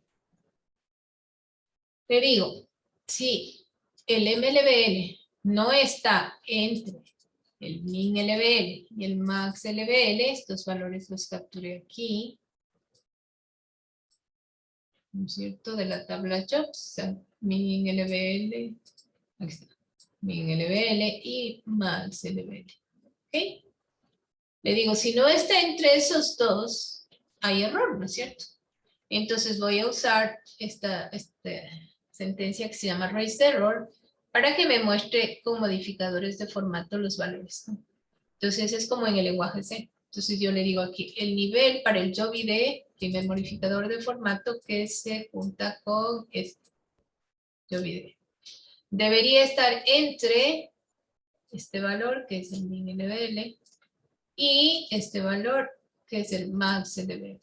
Le digo, si el MLBL no está entre el min LBL y el max LBL, estos valores los capturé aquí, ¿no es cierto? De la tabla jobs, o sea, min LBL, aquí está, min LBL y max LBL. ¿Ok? Le digo, si no está entre esos dos, hay error, ¿no es cierto? Entonces voy a usar esta sentencia que se llama raise error para que me muestre con modificadores de formato los valores, ¿no? Entonces es como en el lenguaje C. Entonces yo le digo aquí, el nivel para el job ID tiene el modificador de formato que se junta con este job ID. Debería estar entre este valor, que es el min LBL, y este valor, que es el max LBL.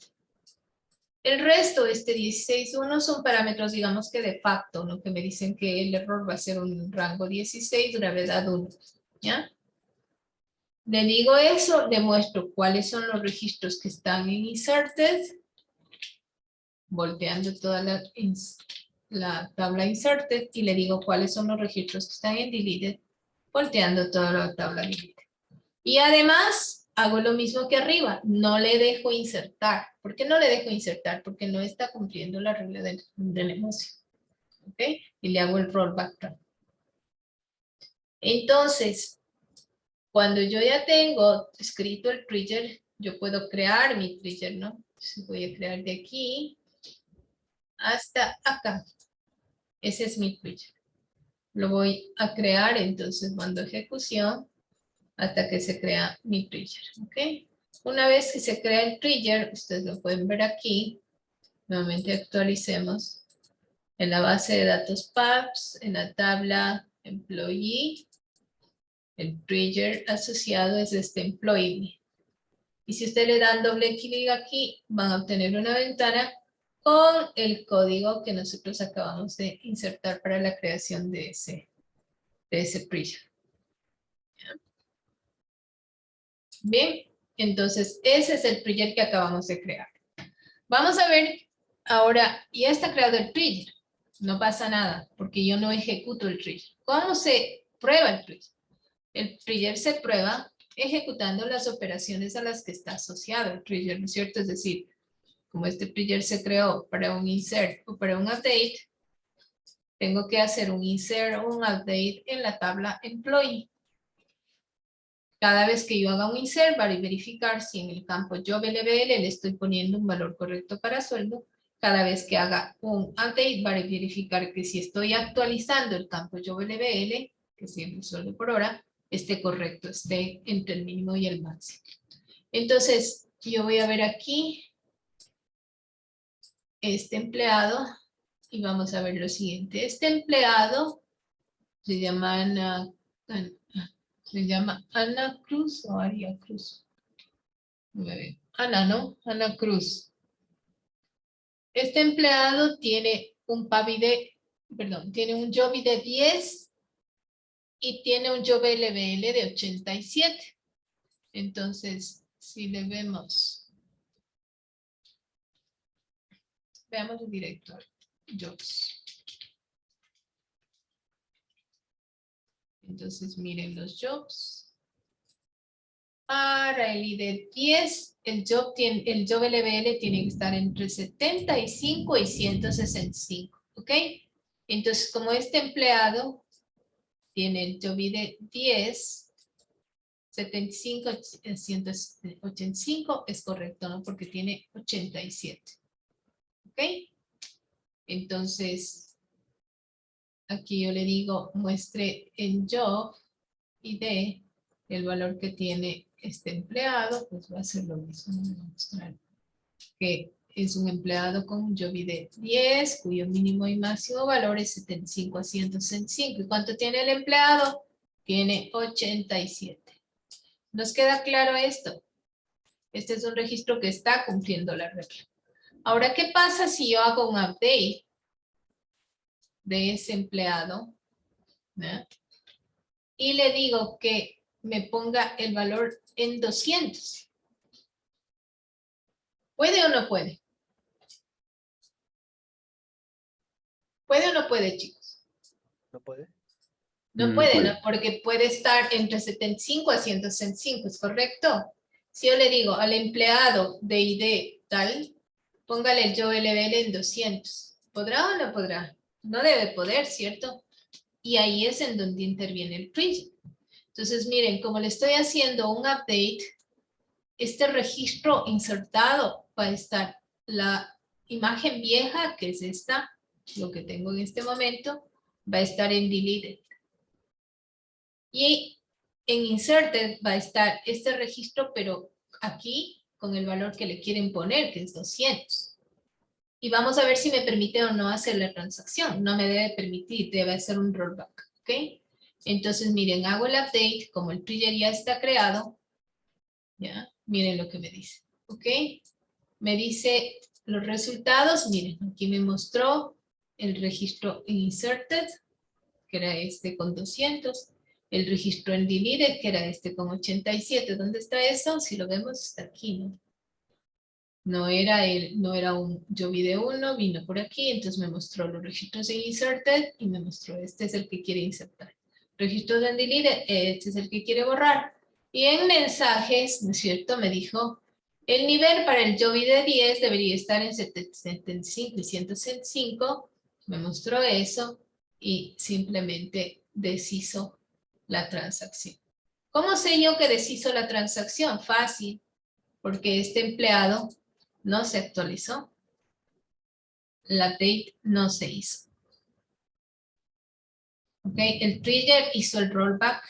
El resto, este 16.1, son parámetros, digamos que de facto, ¿no? Que me dicen que el error va a ser un rango 16, gravedad 1, ¿ya? Le digo eso, le muestro cuáles son los registros que están en inserted, volteando toda la tabla inserted, y le digo cuáles son los registros que están en deleted, volteando toda la tabla deleted. Y además, hago lo mismo que arriba, no le dejo insertar. ¿Por qué no le dejo insertar? Porque no está cumpliendo la regla del negocio. ¿Ok? Y le hago el rollback. Entonces, cuando yo ya tengo escrito el trigger, yo puedo crear mi trigger, ¿no? Entonces voy a crear de aquí. hasta acá. Ese es mi trigger. Lo voy a crear, entonces mando ejecución hasta que se crea mi trigger, ¿ok? Una vez que se crea el trigger, ustedes lo pueden ver aquí. Nuevamente actualicemos. En la base de datos PAPS, en la tabla Employee, el trigger asociado es este Employee. Y si ustedes le dan doble clic aquí, van a obtener una ventana con el código que nosotros acabamos de insertar para la creación de ese trigger. Bien, entonces ese es el trigger que acabamos de crear. Vamos a ver ahora, ya está creado el trigger. No pasa nada, porque yo no ejecuto el trigger. ¿Cómo se prueba el trigger? El trigger se prueba ejecutando las operaciones a las que está asociado el trigger, ¿no es cierto? Es decir, como este trigger se creó para un insert o para un update, tengo que hacer un insert o un update en la tabla employee. Cada vez que yo haga un insert, va a verificar si en el campo JobLBL le estoy poniendo un valor correcto para sueldo. Cada vez que haga un update, va a verificar que si estoy actualizando el campo JobLBL, que es el sueldo por hora, esté correcto, esté entre el mínimo y el máximo. Entonces, yo voy a ver aquí este empleado y vamos a ver lo siguiente. Este empleado se llama Ana Cruz o Aria Cruz. Ana, ¿no? Ana Cruz. Este empleado tiene un tiene un Joby de 10 y tiene un Job LBL de 87. Entonces, si le vemos, veamos el director, Jobs. Entonces, miren los Jobs. Para el ID 10, el job LBL tiene que estar entre 75 y 165, ¿ok? Entonces, como este empleado tiene el job ID 10, 75, 185 es correcto, ¿no? Porque tiene 87, ¿ok? Entonces, aquí yo le digo, muestre en job ID el valor que tiene este empleado, pues va a ser lo mismo. Voy a mostrar que es un empleado con un job ID 10, cuyo mínimo y máximo valor es 75 a 165. ¿Y cuánto tiene el empleado? Tiene 87. ¿Nos queda claro esto? Este es un registro que está cumpliendo la regla. Ahora, ¿qué pasa si yo hago un update de ese empleado? ¿No? Y le digo que me ponga el valor en 200. ¿Puede o no puede? ¿Puede o no puede, chicos? ¿No puede? No puede, ¿no? Porque puede estar entre 75 a 165, ¿es correcto? Si yo le digo al empleado de ID tal, póngale el Job LBL en 200. ¿Podrá o no podrá? No debe poder, ¿cierto? Y ahí es en donde interviene el trigger. Entonces, miren, como le estoy haciendo un update, este registro insertado va a estar la imagen vieja, que es esta, lo que tengo en este momento, va a estar en deleted. Y en inserted va a estar este registro, pero aquí con el valor que le quieren poner, que es 200. Y vamos a ver si me permite o no hacer la transacción. No me debe permitir, debe hacer un rollback, ¿ok? Entonces, miren, hago el update, como el trigger ya está creado, ¿ya? Miren lo que me dice, ¿ok? Me dice los resultados, miren, aquí me mostró el registro inserted, que era este con 200, el registro en deleted, que era este con 87. ¿Dónde está eso? Si lo vemos, está aquí, ¿no? No era un yo vi de uno, vino por aquí, entonces me mostró los registros en inserted y me mostró este es el que quiere insertar. Registros en deleted, este es el que quiere borrar. Y en mensajes, ¿no es cierto? Me dijo, el nivel para el yo vi de 10 debería estar en 75 y 165. Me mostró eso y simplemente deshizo la transacción. ¿Cómo sé yo que deshizo la transacción? Fácil, porque este empleado no se actualizó. la update no se hizo. Ok, el trigger hizo el rollback.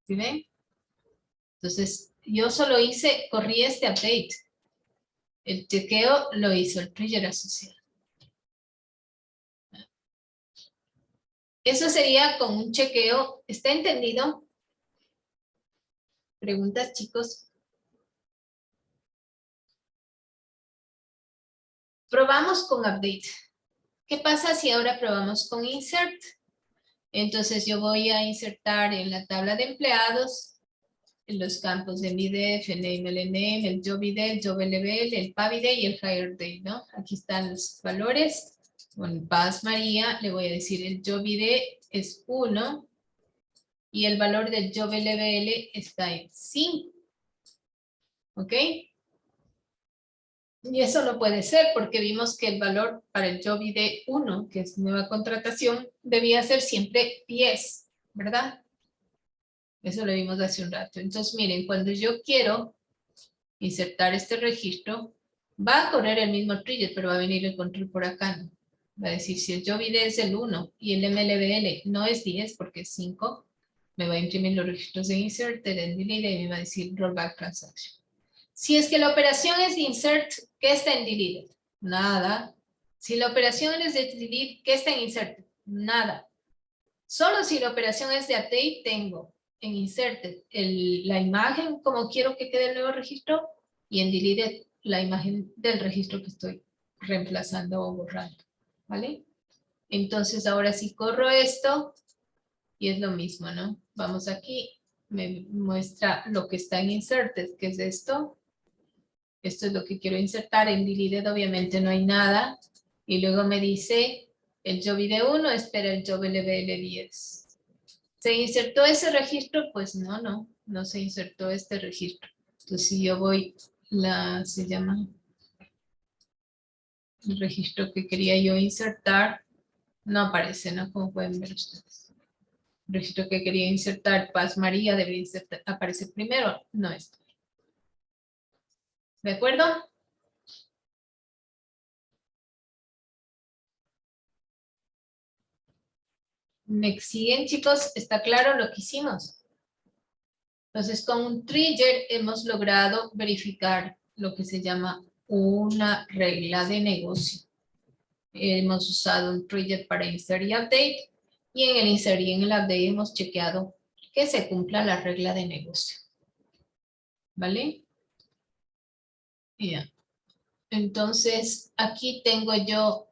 ¿Sí ven? Entonces, yo solo corrí este update. El chequeo lo hizo el trigger asociado. Eso sería con un chequeo. ¿Está entendido? ¿Preguntas, chicos? Probamos con update. ¿Qué pasa si ahora probamos con insert? Entonces yo voy a insertar en la tabla de empleados en los campos de MIDEF, el name, el name, el job ID, el job level, el PAV ID y el hire date, ¿no? Aquí están los valores. Con Paz María le voy a decir el job ID es 1 y el valor del job level está en 5. ¿Ok? Y eso no puede ser porque vimos que el valor para el job ID 1, que es nueva contratación, debía ser siempre 10, ¿verdad? Eso lo vimos hace un rato. Entonces, miren, cuando yo quiero insertar este registro, va a correr el mismo trigger, pero va a venir el control por acá, ¿no? Va a decir, si el job ID es el 1 y el MLBL no es 10 porque es 5, me va a imprimir los registros de insert, de delete y me va a decir rollback transaction. Si es que la operación es de insert, ¿qué está en delete? Nada. Si la operación es de delete, ¿qué está en insert? Nada. Solo si la operación es de update, tengo en inserted la imagen como quiero que quede el nuevo registro y en deleted la imagen del registro que estoy reemplazando o borrando. ¿Vale? Entonces ahora sí corro esto y es lo mismo, ¿no? Vamos aquí, me muestra lo que está en inserted, que es esto. Esto es lo que quiero insertar. En deleted obviamente no hay nada. Y luego me dice el job ID 1 espera el job LBL 10. ¿Se insertó ese registro? Pues no se insertó este registro. Entonces si yo voy, se llama el registro que quería yo insertar, no aparece, ¿no? Como pueden ver ustedes. El registro que quería insertar, Paz María, debería aparecer primero, no está. ¿De acuerdo? ¿Me siguen, chicos? ¿Está claro lo que hicimos? Entonces, con un trigger hemos logrado verificar lo que se llama una regla de negocio. Hemos usado un trigger para insert y update, y en el insert y en el update hemos chequeado que se cumpla la regla de negocio. ¿Vale? Ya. Entonces, aquí tengo yo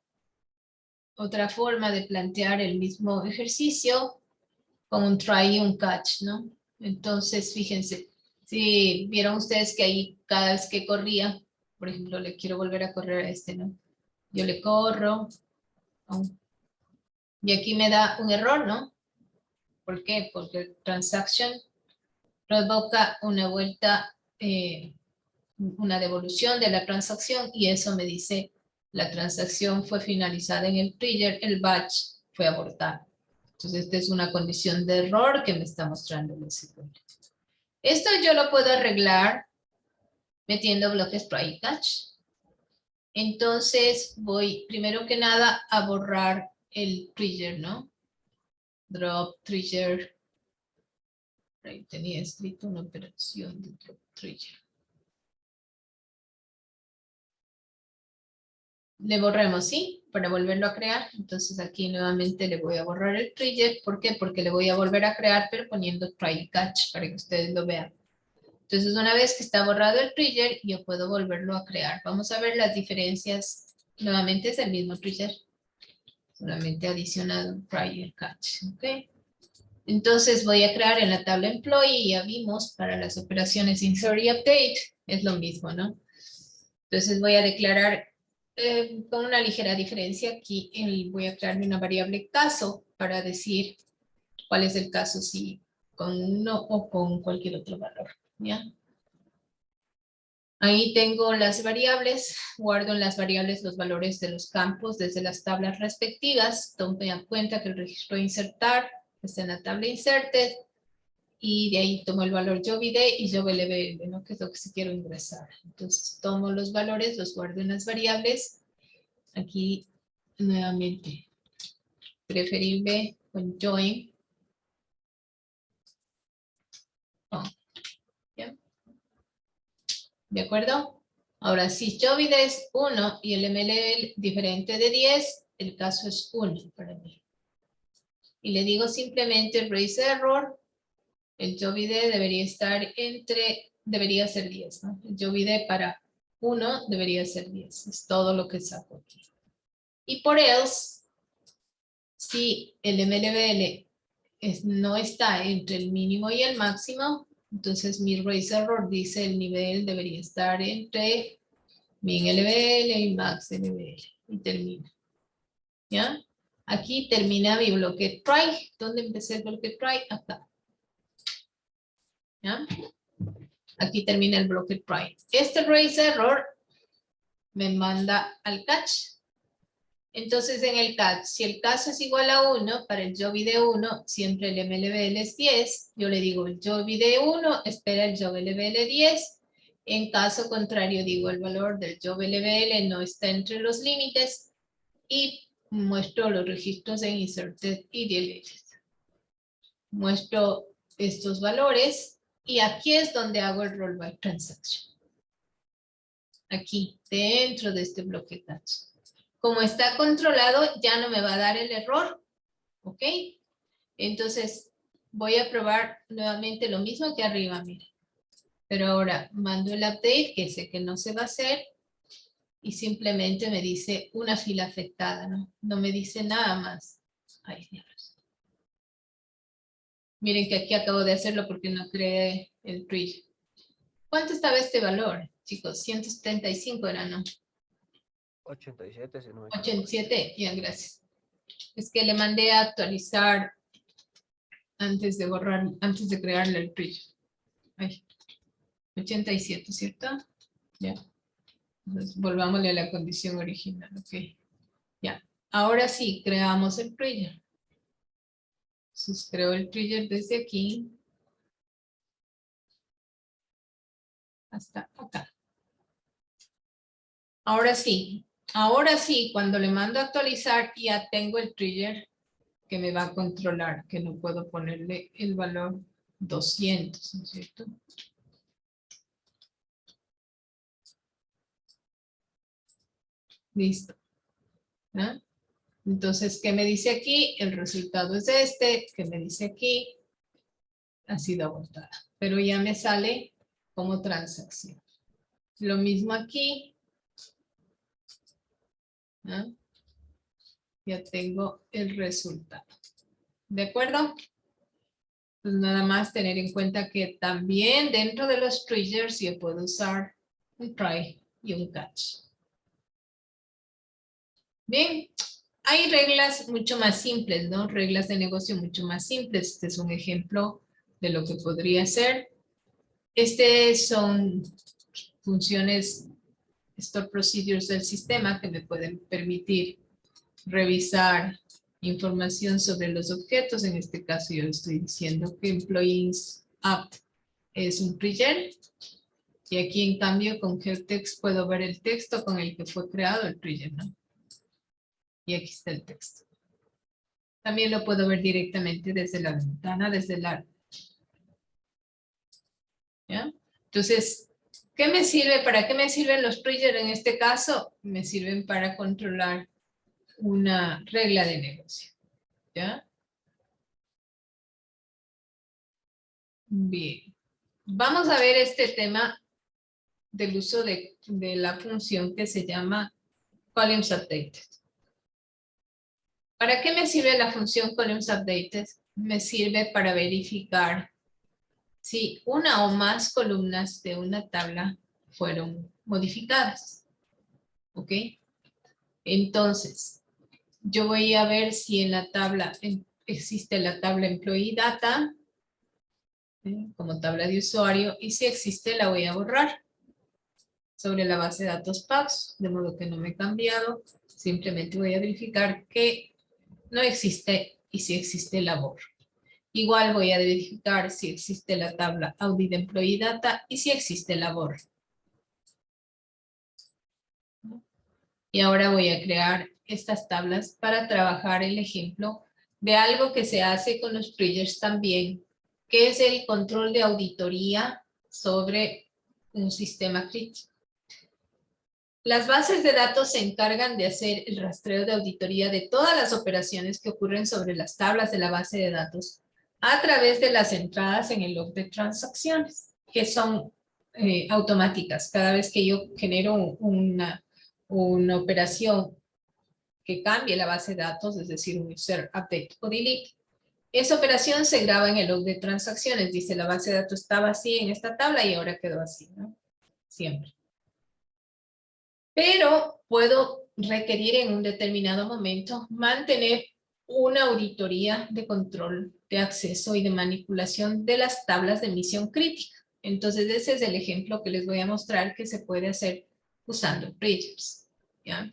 otra forma de plantear el mismo ejercicio con un try y un catch, ¿no? Entonces, fíjense, si vieron ustedes que ahí cada vez que corría, por ejemplo, le quiero volver a correr a este, ¿no? Yo le corro, ¿no? Y aquí me da un error, ¿no? ¿Por qué? Porque el transaction provoca una vuelta, una devolución de la transacción y eso me dice la transacción fue finalizada en el trigger, el batch fue abortado. Entonces, esta es una condición de error que me está mostrando el SQL. Esto yo lo puedo arreglar metiendo bloques try y catch. Entonces, voy primero que nada a borrar el trigger, ¿no? Drop trigger. Ahí tenía escrito una operación de drop trigger. Le borremos, ¿sí? Para volverlo a crear. Entonces aquí nuevamente le voy a borrar el trigger. ¿Por qué? Porque le voy a volver a crear, pero poniendo try y catch para que ustedes lo vean. Entonces una vez que está borrado el trigger, yo puedo volverlo a crear. Vamos a ver las diferencias. Nuevamente es el mismo trigger. Solamente adicionado un try y catch. ¿Ok? Entonces voy a crear en la tabla employee. Ya vimos para las operaciones insert y update. Es lo mismo, ¿no? Entonces voy a declarar con una ligera diferencia aquí, voy a crearme una variable caso para decir cuál es el caso, si con 1 o con cualquier otro valor. ¿Ya? Ahí tengo las variables, guardo en las variables los valores de los campos desde las tablas respectivas. Tome en cuenta que el registro insertar está en la tabla inserted. Y de ahí tomo el valor JOBID y JOBLBL, ¿no? Que es lo que sí quiero ingresar. Entonces tomo los valores, los guardo en las variables. Aquí nuevamente, preferible con join. Oh, ¿ya? ¿De acuerdo? Ahora, si JOBID es 1 y el MLL diferente de 10, el caso es 1 para mí. Y le digo simplemente raise error. El JOBID debería estar debería ser 10, ¿no? El JOBID para 1 debería ser 10. Es todo lo que saco aquí. Y por else, si el MLBL no está entre el mínimo y el máximo, entonces mi raise error dice el nivel debería estar entre min LBL y max LBL. Y termina. ¿Ya? Aquí termina mi bloque try. ¿Dónde empecé el bloque try? Acá. ¿Ya? Aquí termina el bloque try. Este raise error me manda al catch. Entonces en el catch, si el caso es igual a 1, para el JOBID 1, siempre el MLBL es 10. Yo le digo el JOBID 1, espera el JOBLBL 10. En caso contrario, digo el valor del JOBLBL no está entre los límites y muestro los registros en inserted y deleted. Muestro estos valores y aquí es donde hago el rollback transaction. Aquí, dentro de este bloque catch. Como está controlado, ya no me va a dar el error. ¿Ok? Entonces, voy a probar nuevamente lo mismo que arriba, miren. Pero ahora mando el update, que sé que no se va a hacer. Y simplemente me dice una fila afectada, ¿no? No me dice nada más. Ay, Dios. Miren que aquí acabo de hacerlo porque no creé el trigger. ¿Cuánto estaba este valor, chicos? 175 era, ¿no? 87, si no me equivoco. 87, ya, gracias. Es que le mandé a actualizar antes de borrar, antes de crearle el trigger. Ay, 87, ¿cierto? Ya. Entonces, volvámosle a la condición original, ok. Ya. Ahora sí, creamos el trigger. Entonces, creo el trigger desde aquí hasta acá. Ahora sí, cuando le mando a actualizar, ya tengo el trigger que me va a controlar, que no puedo ponerle el valor 200, ¿no es cierto? Listo. ¿Ah? Entonces, ¿qué me dice aquí? El resultado es este. ¿Qué me dice aquí? Ha sido abortada. Pero ya me sale como transacción. Lo mismo aquí. ¿Ah? Ya tengo el resultado. ¿De acuerdo? Pues nada más tener en cuenta que también dentro de los triggers yo puedo usar un try y un catch. Bien, hay reglas mucho más simples, ¿no? Reglas de negocio mucho más simples. Este es un ejemplo de lo que podría ser. Son funciones, store procedures del sistema que me pueden permitir revisar información sobre los objetos. En este caso yo estoy diciendo que employees app es un trigger. Y aquí en cambio con GeoText puedo ver el texto con el que fue creado el trigger, ¿no? Y aquí está el texto. También lo puedo ver directamente desde la ventana, desde el árbol. ¿Ya? Entonces, ¿qué me sirve? ¿Para qué me sirven los triggers en este caso? Me sirven para controlar una regla de negocio. ¿Ya? Bien. Vamos a ver este tema del uso de la función que se llama columns updated. ¿Para qué me sirve la función columns updated? Me sirve para verificar si una o más columnas de una tabla fueron modificadas. ¿Ok? Entonces, yo voy a ver si en la tabla existe la tabla employee data como tabla de usuario, y si existe la voy a borrar sobre la base de datos PABS, de modo que no me he cambiado. Simplemente voy a verificar que no existe y si existe la borro. Igual voy a verificar si existe la tabla Audit Employee Data y si existe la BOR. Y ahora voy a crear estas tablas para trabajar el ejemplo de algo que se hace con los triggers también, que es el control de auditoría sobre un sistema crítico. Las bases de datos se encargan de hacer el rastreo de auditoría de todas las operaciones que ocurren sobre las tablas de la base de datos a través de las entradas en el log de transacciones, que son automáticas. Cada vez que yo genero una operación que cambie la base de datos, es decir, un user update o delete, esa operación se graba en el log de transacciones. Dice, la base de datos estaba así en esta tabla y ahora quedó así, ¿no? Siempre. Pero puedo requerir en un determinado momento mantener una auditoría de control de acceso y de manipulación de las tablas de misión crítica. Entonces ese es el ejemplo que les voy a mostrar que se puede hacer usando triggers, ¿ya?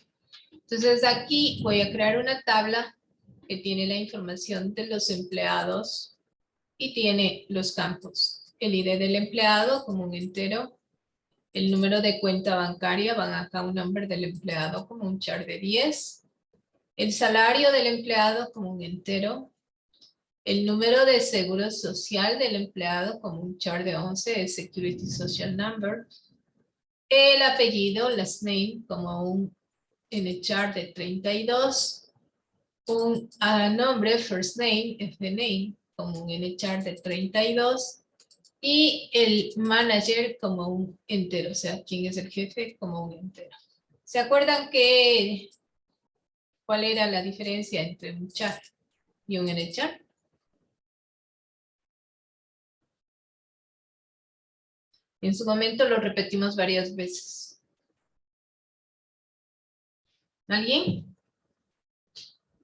Entonces aquí voy a crear una tabla que tiene la información de los empleados y tiene los campos. El ID del empleado como un entero, el número de cuenta bancaria, van acá un number del empleado como un char de 10, el salario del empleado como un entero, el número de seguro social del empleado como un char de 11, el security social number, el apellido, last name, como un char de 32, un nombre, first name, FD name, como un char de 32, y el manager como un entero, o sea, quién es el jefe como un entero. ¿Se acuerdan cuál era la diferencia entre un char y un NCHAR? En su momento lo repetimos varias veces. ¿Alguien?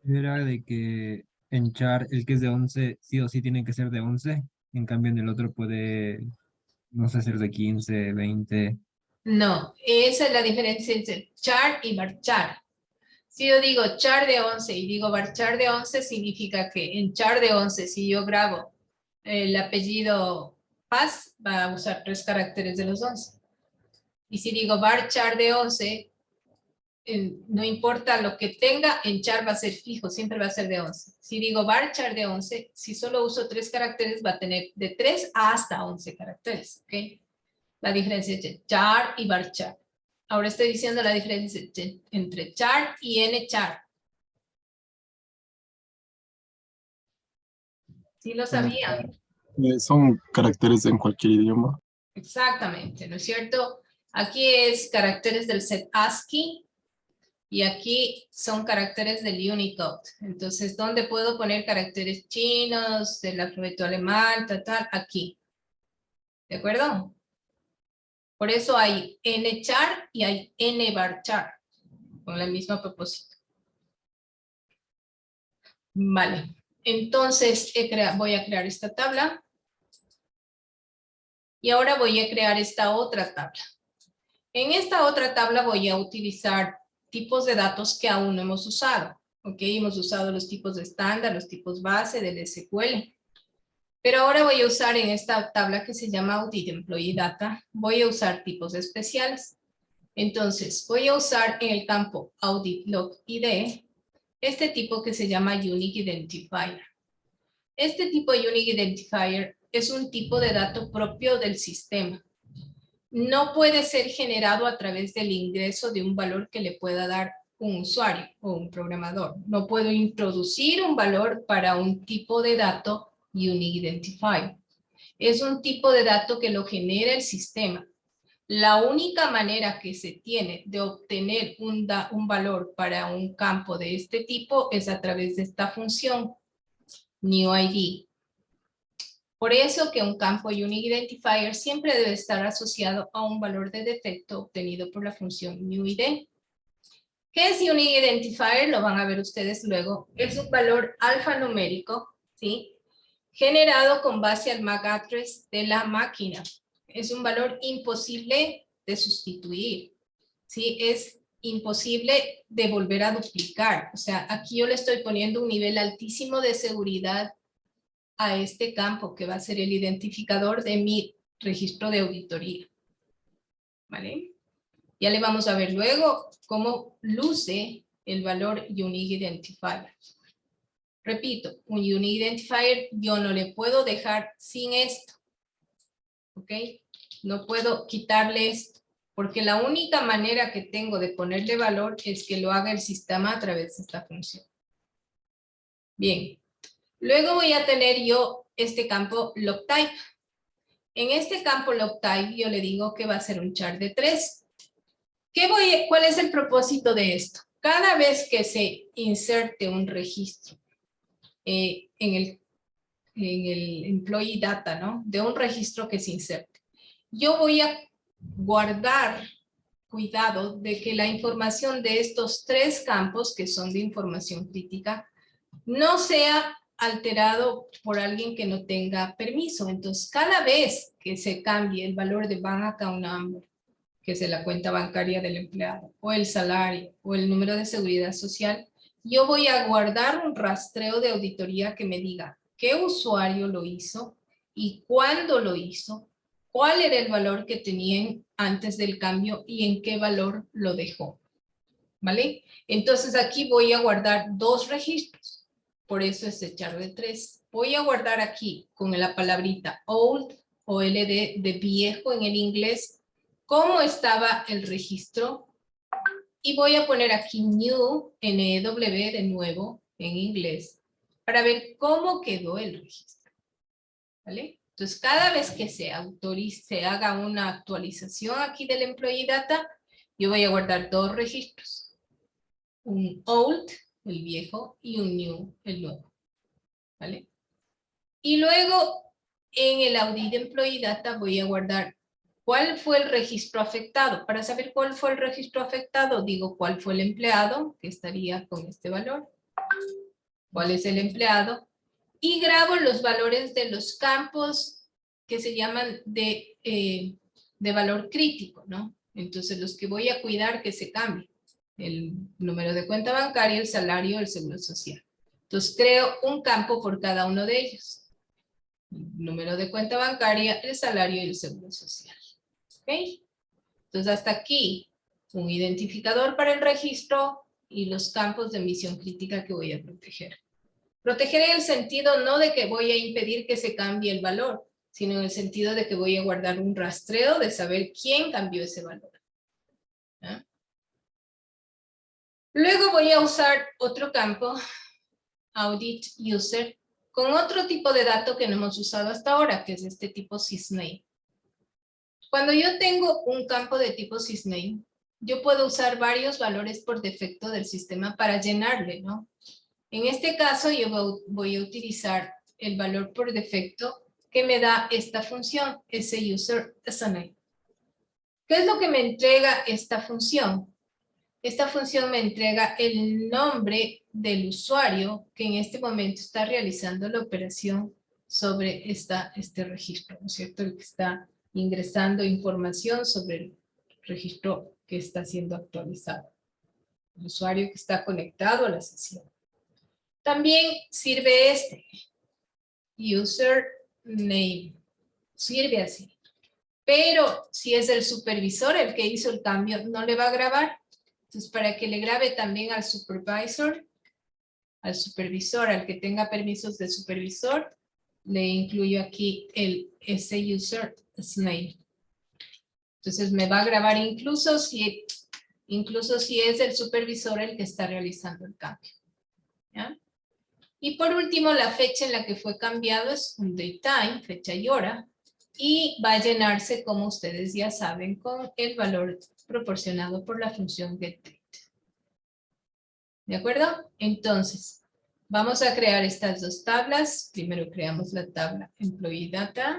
Era de que en char el que es de 11 sí o sí tiene que ser de 11. En cambio en el otro puede, no sé, ser de 15, 20. No, esa es la diferencia entre char y varchar. Si yo digo char de 11 y digo varchar de 11, significa que en char de 11, si yo grabo el apellido Paz, va a usar 3 caracteres de los 11. Y si digo varchar de 11, no importa lo que tenga, en char va a ser fijo, siempre va a ser de 11. Si digo varchar de 11, si solo uso 3 caracteres, va a tener de 3 hasta 11 caracteres. ¿Okay? La diferencia entre char y varchar. Ahora estoy diciendo la diferencia entre char y nchar. ¿Sí lo sabían? Son caracteres en cualquier idioma. Exactamente, ¿no es cierto? Aquí es caracteres del set ASCII y aquí son caracteres del Unicode. Entonces, ¿dónde puedo poner caracteres chinos, del alfabeto alemán, tal? Aquí. ¿De acuerdo? Por eso hay nchar y hay nvarchar, con el mismo propósito. Vale. Entonces, voy a crear esta tabla. Y ahora voy a crear esta otra tabla. En esta otra tabla voy a utilizar tipos de datos que aún no hemos usado. ¿Ok? Hemos usado los tipos de estándar, los tipos base del SQL. Pero ahora voy a usar en esta tabla que se llama Audit Employee Data, voy a usar tipos especiales. Entonces, voy a usar en el campo Audit Log ID este tipo que se llama Unique Identifier. Este tipo Unique Identifier es un tipo de dato propio del sistema. No puede ser generado a través del ingreso de un valor que le pueda dar un usuario o un programador. No puedo introducir un valor para un tipo de dato Unique Identifier. Es un tipo de dato que lo genera el sistema. La única manera que se tiene de obtener un valor para un campo de este tipo es a través de esta función NewID. Por eso que un campo Unique Identifier siempre debe estar asociado a un valor de defecto obtenido por la función NewID. ¿Qué es Unique Identifier? Lo van a ver ustedes luego. Es un valor alfanumérico, ¿sí? Generado con base al MAC address de la máquina. Es un valor imposible de sustituir, ¿sí? Es imposible de volver a duplicar. O sea, aquí yo le estoy poniendo un nivel altísimo de seguridad a este campo que va a ser el identificador de mi registro de auditoría. ¿Vale? Ya le vamos a ver luego cómo luce el valor Unique Identifier. Repito, un Unique Identifier yo no le puedo dejar sin esto. ¿Ok? No puedo quitarle esto, porque la única manera que tengo de ponerle valor es que lo haga el sistema a través de esta función. Bien. Luego voy a tener yo este campo LogType. En este campo LogType yo le digo que va a ser un char de 3. ¿Cuál es el propósito de esto? Cada vez que se inserte un registro en el employee data, ¿no? De un registro que se inserte, yo voy a guardar cuidado de que la información de estos 3 campos, que son de información crítica, no sea alterado por alguien que no tenga permiso. Entonces, cada vez que se cambie el valor de bank account number, que es la cuenta bancaria del empleado, o el salario, o el número de seguridad social, yo voy a guardar un rastreo de auditoría que me diga qué usuario lo hizo y cuándo lo hizo, cuál era el valor que tenían antes del cambio y en qué valor lo dejó. ¿Vale? Entonces aquí voy a guardar 2 registros. Por eso es char de 3. Voy a guardar aquí con la palabrita old o LD de viejo en el inglés cómo estaba el registro. Y voy a poner aquí new, NW de nuevo en inglés, para ver cómo quedó el registro. ¿Vale? Entonces cada vez que se haga una actualización aquí del employee data, yo voy a guardar 2 registros. Un old, el viejo, y un new, el nuevo. ¿Vale? Y luego en el audit employee data voy a guardar cuál fue el registro afectado. Para saber cuál fue el registro afectado, digo cuál fue el empleado, que estaría con este valor. ¿Cuál es el empleado? Y grabo los valores de los campos que se llaman de valor crítico, ¿no? Entonces los que voy a cuidar que se cambien. El número de cuenta bancaria, el salario, el seguro social. Entonces creo un campo por cada uno de ellos. El número de cuenta bancaria, el salario y el seguro social. ¿Ok? Entonces hasta aquí un identificador para el registro y los campos de misión crítica que voy a proteger. Proteger en el sentido no de que voy a impedir que se cambie el valor, sino en el sentido de que voy a guardar un rastreo de saber quién cambió ese valor. ¿Ah? Luego voy a usar otro campo, Audit User, con otro tipo de dato que no hemos usado hasta ahora, que es este tipo sysname. Cuando yo tengo un campo de tipo sysname, yo puedo usar varios valores por defecto del sistema para llenarle, ¿no? En este caso yo voy a utilizar el valor por defecto que me da esta función, SUSERASsign. ¿Qué es lo que me entrega esta función? Esta función me entrega el nombre del usuario que en este momento está realizando la operación sobre este registro, ¿no es cierto? El que está ingresando información sobre el registro que está siendo actualizado. El usuario que está conectado a la sesión. También sirve este, username, sirve así. Pero si es el supervisor el que hizo el cambio, no le va a grabar. Entonces, para que le grabe también al supervisor, al que tenga permisos de supervisor, le incluyo aquí ese username. Entonces, me va a grabar incluso si es el supervisor el que está realizando el cambio. ¿Ya? Y por último, la fecha en la que fue cambiado es un datetime, fecha y hora, y va a llenarse, como ustedes ya saben, con el valor proporcionado por la función getDate. ¿De acuerdo? Entonces, vamos a crear estas 2 tablas. Primero creamos la tabla Employee Data.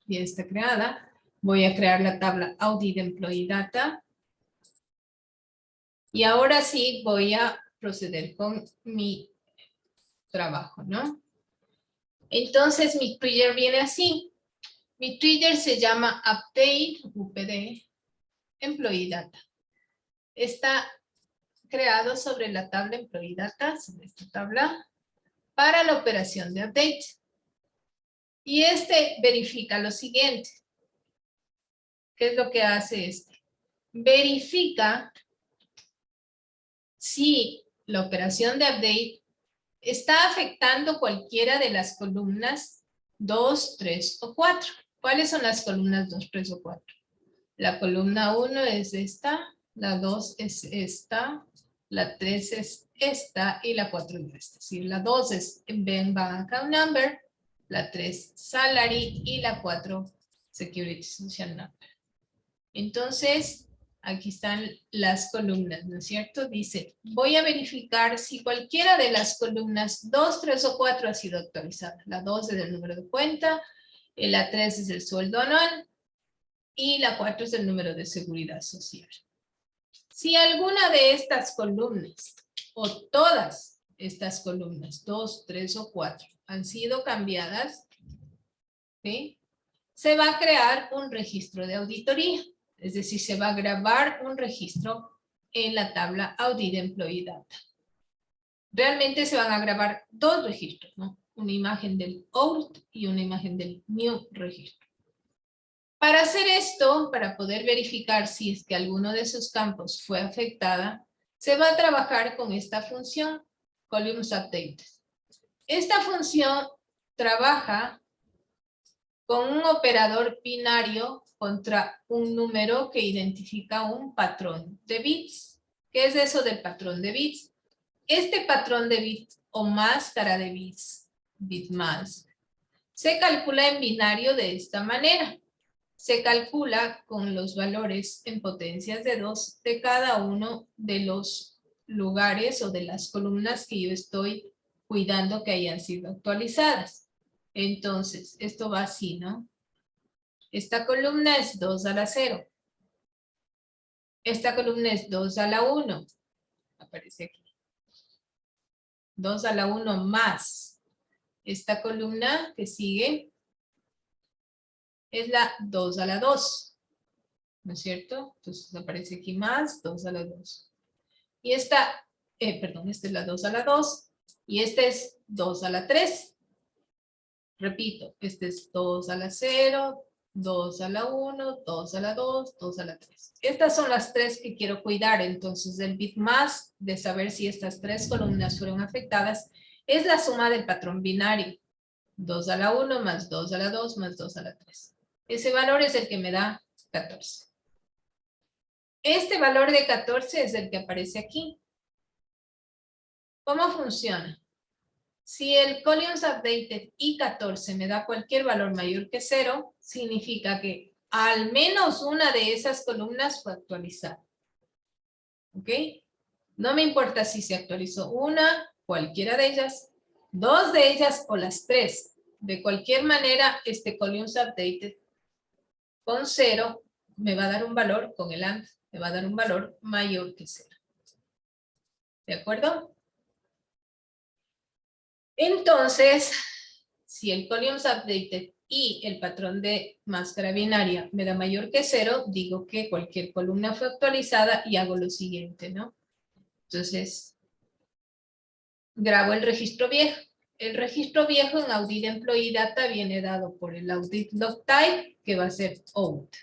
Ya está creada. Voy a crear la tabla Audit Employee Data. Y ahora sí voy a proceder con mi trabajo, ¿no? Entonces mi trigger viene así. Mi trigger se llama Update, UPD, Employee Data. Está creado sobre la tabla Employee Data, sobre esta tabla, para la operación de update. Y este verifica lo siguiente. ¿Qué es lo que hace este? Verifica si la operación de update está afectando cualquiera de las columnas 2, 3 o 4. ¿Cuáles son las columnas 2, 3 o 4? La columna 1 es esta, la 2 es esta, la 3 es esta y la 4 es esta. Si la 2 es bank account number, la 3 salary y la 4 security social number. Entonces, aquí están las columnas, ¿no es cierto? Dice, voy a verificar si cualquiera de las columnas 2, 3 o 4 ha sido actualizada. La 2 es el número de cuenta, la 3 es el sueldo anual y la 4 es el número de seguridad social. Si alguna de estas columnas o todas estas columnas, 2, 3 o 4, han sido cambiadas, ¿sí? Se va a crear un registro de auditoría. Es decir, se va a grabar un registro en la tabla Audit Employee Data. Realmente se van a grabar dos registros, ¿no? Una imagen del old y una imagen del new registro. Para hacer esto, para poder verificar si es que alguno de esos campos fue afectada, se va a trabajar con esta función, columns update. Esta función trabaja con un operador binario contra un número que identifica un patrón de bits. ¿Qué es eso del patrón de bits? Este patrón de bits o máscara de bits, bitmask, se calcula en binario de esta manera. Se calcula con los valores en potencias de 2 de cada uno de los lugares o de las columnas que yo estoy cuidando que hayan sido actualizadas. Entonces, esto va así, ¿no? Esta columna es 2 a la 0. Esta columna es 2 a la 1. Aparece aquí. 2 a la 1 más. Esta columna que sigue es la 2 a la 2. ¿No es cierto? Entonces aparece aquí más 2 a la 2. Y esta, esta es la 2 a la 2. Y esta es 2 a la 3. Repito, este es 2 a la 0, 2 a la 1, 2 a la 2, 2 a la 3. Estas son las tres que quiero cuidar. Entonces, el bitmask de saber si estas tres columnas fueron afectadas es la suma del patrón binario. 2 a la 1 más 2 a la 2 más 2 a la 3. Ese valor es el que me da 14. Este valor de 14 es el que aparece aquí. ¿Cómo funciona? Si el columns updated I14 me da cualquier valor mayor que 0, significa que al menos una de esas columnas fue actualizada. ¿Ok? No me importa si se actualizó una, cualquiera de ellas, dos de ellas o las tres. De cualquier manera, este columns updated con 0 me va a dar un valor, con el AND, me va a dar un valor mayor que 0. ¿De acuerdo? Entonces, si el columns updated y el patrón de máscara binaria me da mayor que 0, digo que cualquier columna fue actualizada y hago lo siguiente, ¿no? Entonces, grabo el registro viejo. El registro viejo en Audit Employee Data viene dado por el Audit Log Type, que va a ser OUT.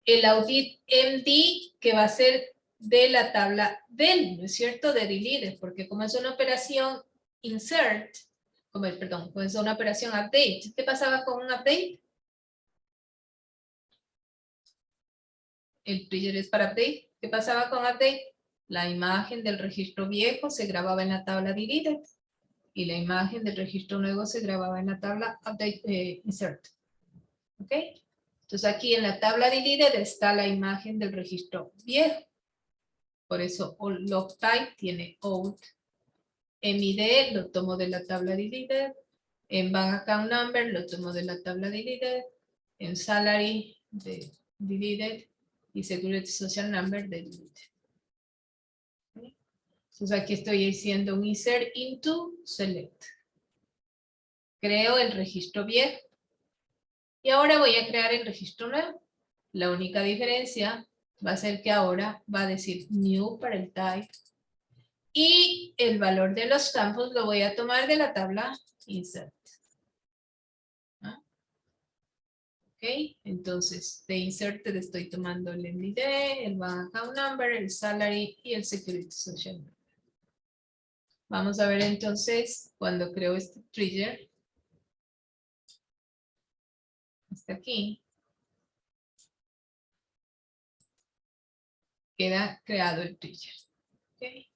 El Audit MD, que va a ser de la tabla del, ¿no es cierto? De deleted, porque como es una operación insert, como es una operación update. ¿Qué pasaba con un update? El trigger es para update. ¿Qué pasaba con update? La imagen del registro viejo se grababa en la tabla deleted y la imagen del registro nuevo se grababa en la tabla update insert. ¿Ok? Entonces aquí en la tabla deleted está la imagen del registro viejo. Por eso log type tiene old. MID lo tomo de la tabla deleted. En bank account number lo tomo de la tabla deleted. En salary de deleted. Y security social number de deleted. Entonces aquí estoy haciendo un insert into select. Creo el registro viejo. Y ahora voy a crear el registro nuevo. La única diferencia va a ser que ahora va a decir new para el type Y el valor de los campos lo voy a tomar de la tabla insert. ¿Ah? Ok, entonces de insert le estoy tomando el MD, el bank account number, el salary y el security social number. Vamos a ver entonces cuando creo este trigger. Hasta aquí. Queda creado el trigger. Okay.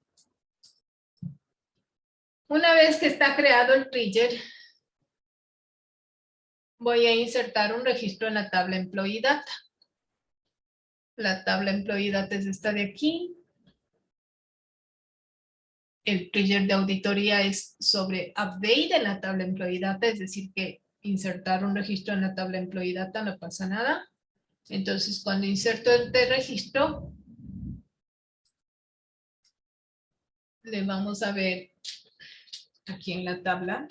Una vez que está creado el trigger, voy a insertar un registro en la tabla Employee Data. La tabla Employee Data es esta de aquí. El trigger de auditoría es sobre update en la tabla Employee Data, es decir que insertar un registro en la tabla Employee Data no pasa nada. Entonces cuando inserto este registro, le vamos a ver aquí en la tabla.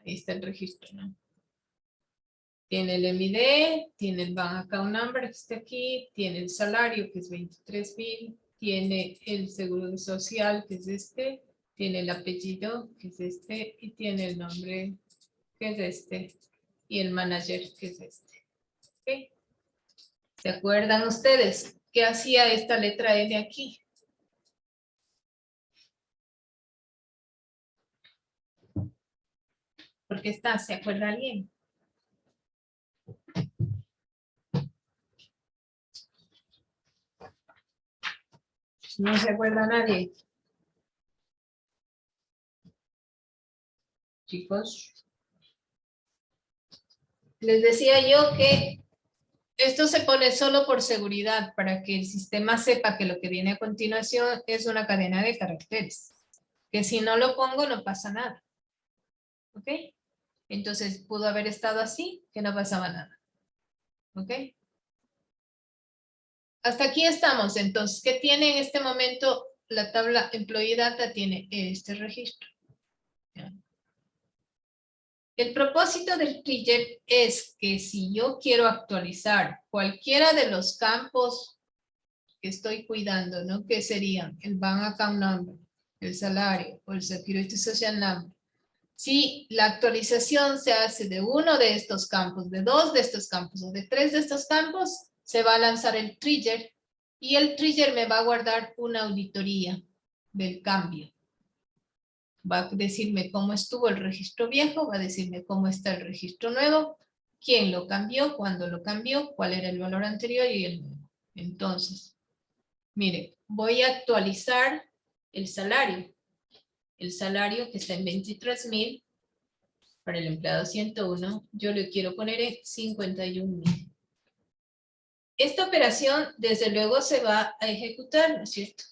Ahí está el registro, ¿no? Tiene el MID, tiene el Bank Account Number que está aquí, tiene el salario que es 23,000, tiene el seguro social que es este, tiene el apellido que es este y tiene el nombre que es este y el manager que es este. ¿Okay? ¿Se acuerdan ustedes qué hacía esta letra N aquí? ¿Por qué está? ¿Se acuerda alguien? No se acuerda nadie. Chicos. Les decía yo que esto se pone solo por seguridad, para que el sistema sepa que lo que viene a continuación es una cadena de caracteres. Que si no lo pongo no pasa nada. ¿Ok? Entonces pudo haber estado así, que no pasaba nada. ¿Ok? Hasta aquí estamos. Entonces, ¿qué tiene en este momento la tabla Employee Data? Tiene este registro. ¿Ya? El propósito del trigger es que si yo quiero actualizar cualquiera de los campos que estoy cuidando, ¿no? Que serían el Bank Account Number, el salario o el Security Social Number. Si la actualización se hace de uno de estos campos, de dos de estos campos o de tres de estos campos, se va a lanzar el trigger y el trigger me va a guardar una auditoría del cambio. Va a decirme cómo estuvo el registro viejo, va a decirme cómo está el registro nuevo, quién lo cambió, cuándo lo cambió, cuál era el valor anterior y el nuevo. Entonces, mire, voy a actualizar el salario. El salario que está en 23,000 para el empleado 101, yo le quiero poner en 51,000. Esta operación, desde luego, se va a ejecutar, ¿no es cierto?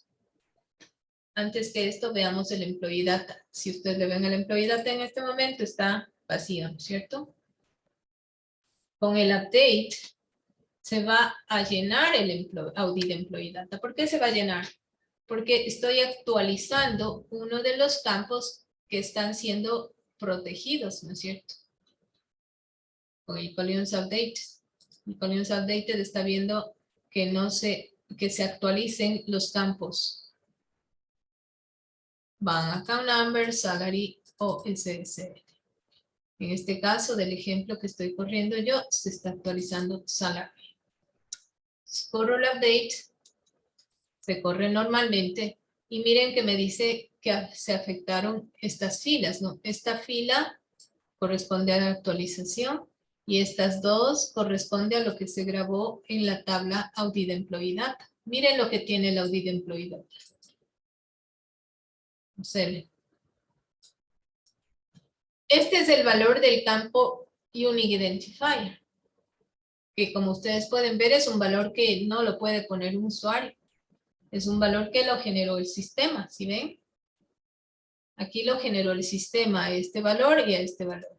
Antes que esto, veamos el Employee Data. Si ustedes le ven el Employee Data en este momento, está vacío, ¿no es cierto? Con el update, se va a llenar el Audit Employee Data. ¿Por qué se va a llenar? Porque estoy actualizando uno de los campos que están siendo protegidos, ¿no es cierto? Con el Columns Update. El Columns Updated está viendo que que se actualicen los campos Bank Account Number, Salary o SSL. En este caso, del ejemplo que estoy corriendo yo, se está actualizando Salary. Corro el update, se corre normalmente y miren que me dice que se afectaron estas filas, ¿no? Esta fila corresponde a la actualización y estas dos corresponde a lo que se grabó en la tabla Audit Employee Data. Miren lo que tiene el Audit Employee Data. Este es el valor del campo Unique Identifier, que como ustedes pueden ver es un valor que no lo puede poner un usuario. Es un valor que lo generó el sistema, ¿sí ven? Aquí lo generó el sistema a este valor y a este valor.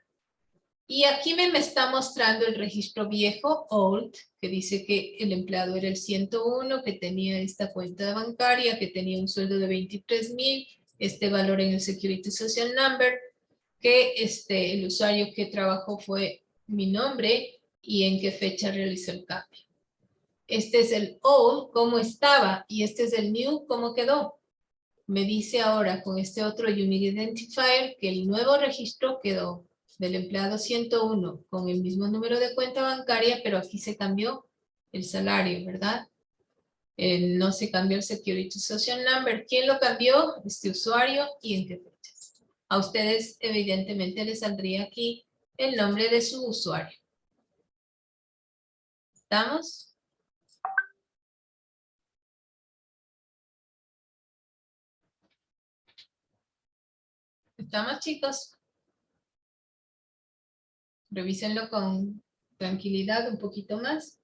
Y aquí me está mostrando el registro viejo, old, que dice que el empleado era el 101, que tenía esta cuenta bancaria, que tenía un sueldo de 23,000, este valor en el Security Social Number, que el usuario que trabajó fue mi nombre y en qué fecha realizó el cambio. Este es el old, cómo estaba, y este es el new, cómo quedó. Me dice ahora con este otro Unique Identifier que el nuevo registro quedó del empleado 101 con el mismo número de cuenta bancaria, pero aquí se cambió el salario, ¿verdad? No se cambió el Security Social Number. ¿Quién lo cambió? Este usuario y en qué fechas. A ustedes evidentemente les saldría aquí el nombre de su usuario. ¿Estamos? ¿Estamos, chicos? Revísenlo con tranquilidad un poquito más.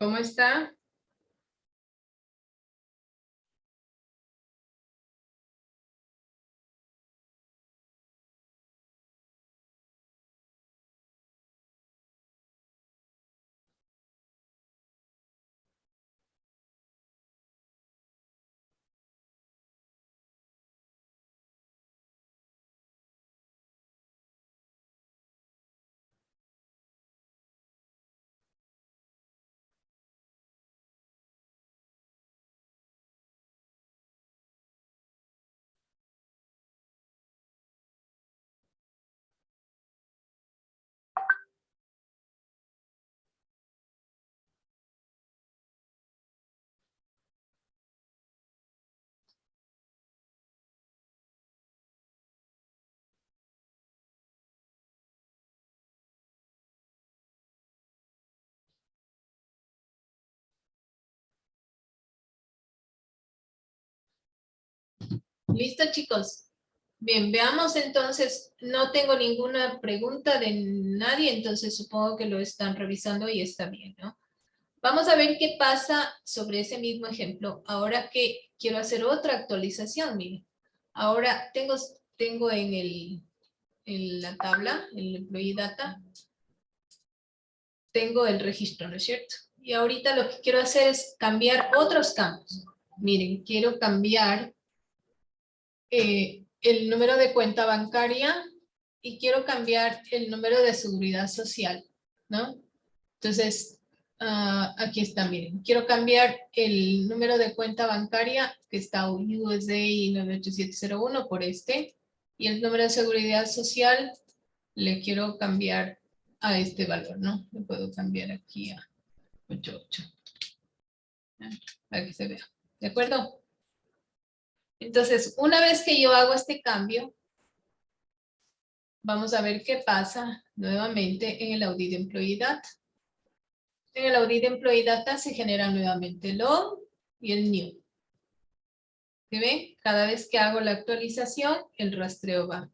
¿Cómo está? ¿Listo, chicos? Bien, veamos entonces. No tengo ninguna pregunta de nadie, entonces supongo que lo están revisando y está bien, ¿no? Vamos a ver qué pasa sobre ese mismo ejemplo. Ahora que quiero hacer otra actualización, miren. Ahora tengo en la tabla, el Employee Data, tengo el registro, ¿no es cierto? Y ahorita lo que quiero hacer es cambiar otros campos. Miren, quiero cambiar el número de cuenta bancaria y quiero cambiar el número de seguridad social, ¿no? Entonces, aquí está, miren, quiero cambiar el número de cuenta bancaria que está USD 98701 por este, y el número de seguridad social le quiero cambiar a este valor, ¿no? Le puedo cambiar aquí a 88, para que se vea, ¿de acuerdo? Entonces, una vez que yo hago este cambio, vamos a ver qué pasa nuevamente en el Audit Employee Data. En el Audit Employee Data se genera nuevamente el old y el new. ¿Se ven? Cada vez que hago la actualización, el rastreo va.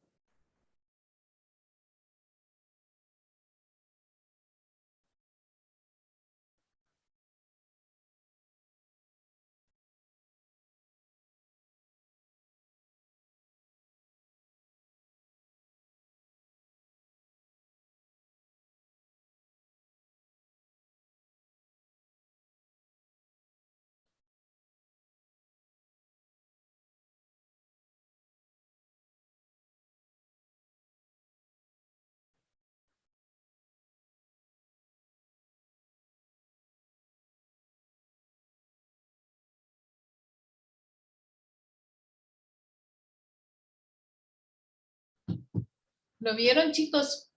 ¿Lo vieron, chicos?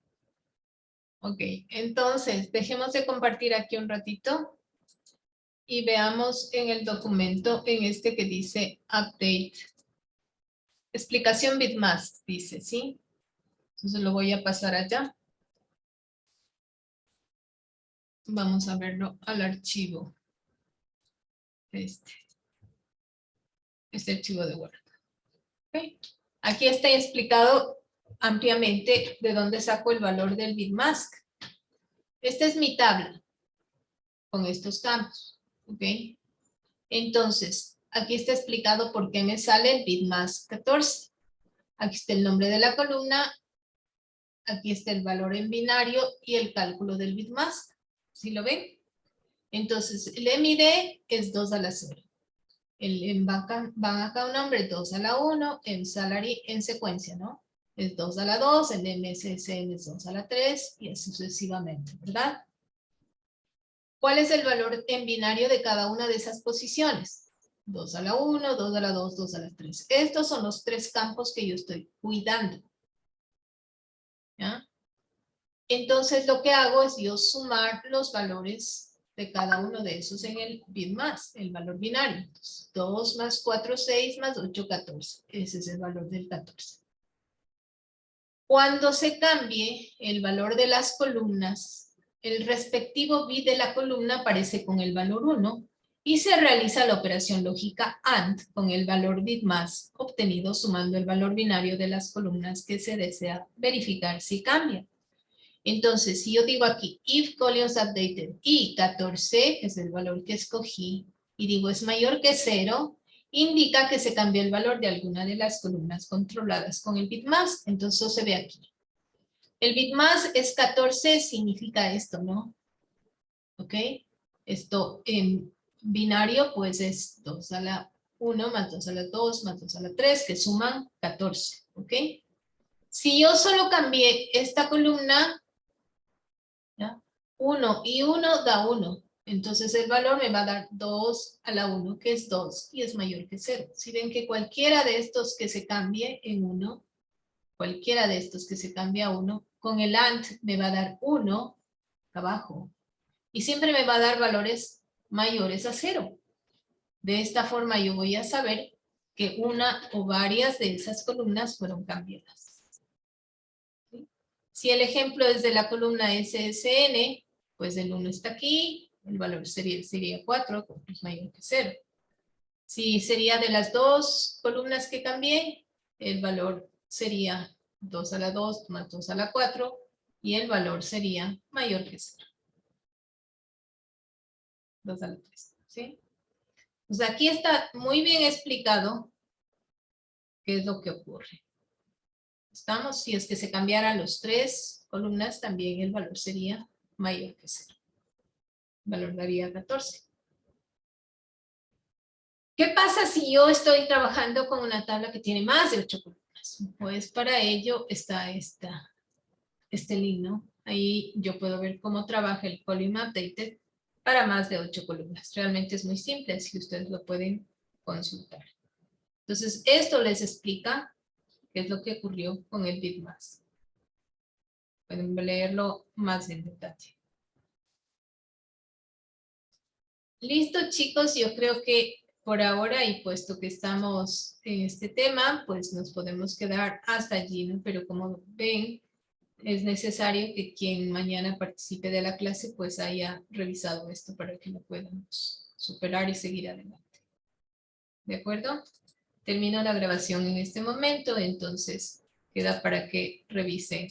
Ok, entonces dejemos de compartir aquí un ratito y veamos en el documento, en este que dice Update. Explicación Bitmask, dice, ¿sí? Entonces lo voy a pasar allá. Vamos a verlo al archivo. Este archivo de Word. ¿Okay? Aquí está explicado ampliamente de dónde saco el valor del bitmask. Esta es mi tabla con estos campos. ¿Ok? Entonces, aquí está explicado por qué me sale el bitmask 14. Aquí está el nombre de la columna. Aquí está el valor en binario y el cálculo del bitmask. ¿Sí lo ven? Entonces, el MID es 2 a la 0. El bank account number es 2 a la 1, el salary en secuencia, ¿no? Es 2 a la 2, el MSSN es 2 a la 3 y así sucesivamente, ¿verdad? ¿Cuál es el valor en binario de cada una de esas posiciones? 2 a la 1, 2 a la 2, 2 a la 3. Estos son los 3 campos que yo estoy cuidando. ¿Ya? Entonces lo que hago es yo sumar los valores de cada uno de esos en el bitmask, el valor binario. Entonces, 2 más 4, 6 más 8, 14. Ese es el valor del 14. Cuando se cambie el valor de las columnas, el respectivo bit de la columna aparece con el valor 1 y se realiza la operación lógica AND con el valor bitmask obtenido sumando el valor binario de las columnas que se desea verificar si cambia. Entonces, si yo digo aquí, if columns updated y 14, que es el valor que escogí, y digo es mayor que 0, indica que se cambió el valor de alguna de las columnas controladas con el bitmask. Entonces, eso se ve aquí. El bitmask es 14, significa esto, ¿no? ¿Ok? Esto en binario, pues es 2 a la 1 más 2 a la 2 más 2 a la 3, que suman 14. ¿Ok? Si yo solo cambié esta columna, ¿ya? 1 y 1 da 1. Entonces el valor me va a dar 2 a la 1, que es 2, y es mayor que 0. Si ven que cualquiera de estos que se cambie en 1, cualquiera de estos que se cambie a 1, con el AND me va a dar 1 abajo. Y siempre me va a dar valores mayores a 0. De esta forma yo voy a saber que una o varias de esas columnas fueron cambiadas. Si el ejemplo es de la columna SSN, pues el 1 está aquí, el valor sería 4, es mayor que 0. Si sería de las dos columnas que cambié, el valor sería 2 a la 2 más 2 a la 4 y el valor sería mayor que 0. 2 a la 3, ¿sí? Pues aquí está muy bien explicado qué es lo que ocurre. ¿Estamos? Si es que se cambiaran los 3 columnas, también el valor sería mayor que 0. El valor daría 14. ¿Qué pasa si yo estoy trabajando con una tabla que tiene más de 8 columnas? Pues para ello está este link, ¿no? Ahí yo puedo ver cómo trabaja el column updated para más de 8 columnas. Realmente es muy simple, así que ustedes lo pueden consultar. Entonces, esto les explica qué es lo que ocurrió con el bitmask. Pueden leerlo más en detalle. Listo, chicos, yo creo que por ahora, y puesto que estamos en este tema, pues nos podemos quedar hasta allí, ¿no? Pero como ven, es necesario que quien mañana participe de la clase, pues haya revisado esto para que lo podamos superar y seguir adelante. ¿De acuerdo? Termino la grabación en este momento, entonces queda para que revisen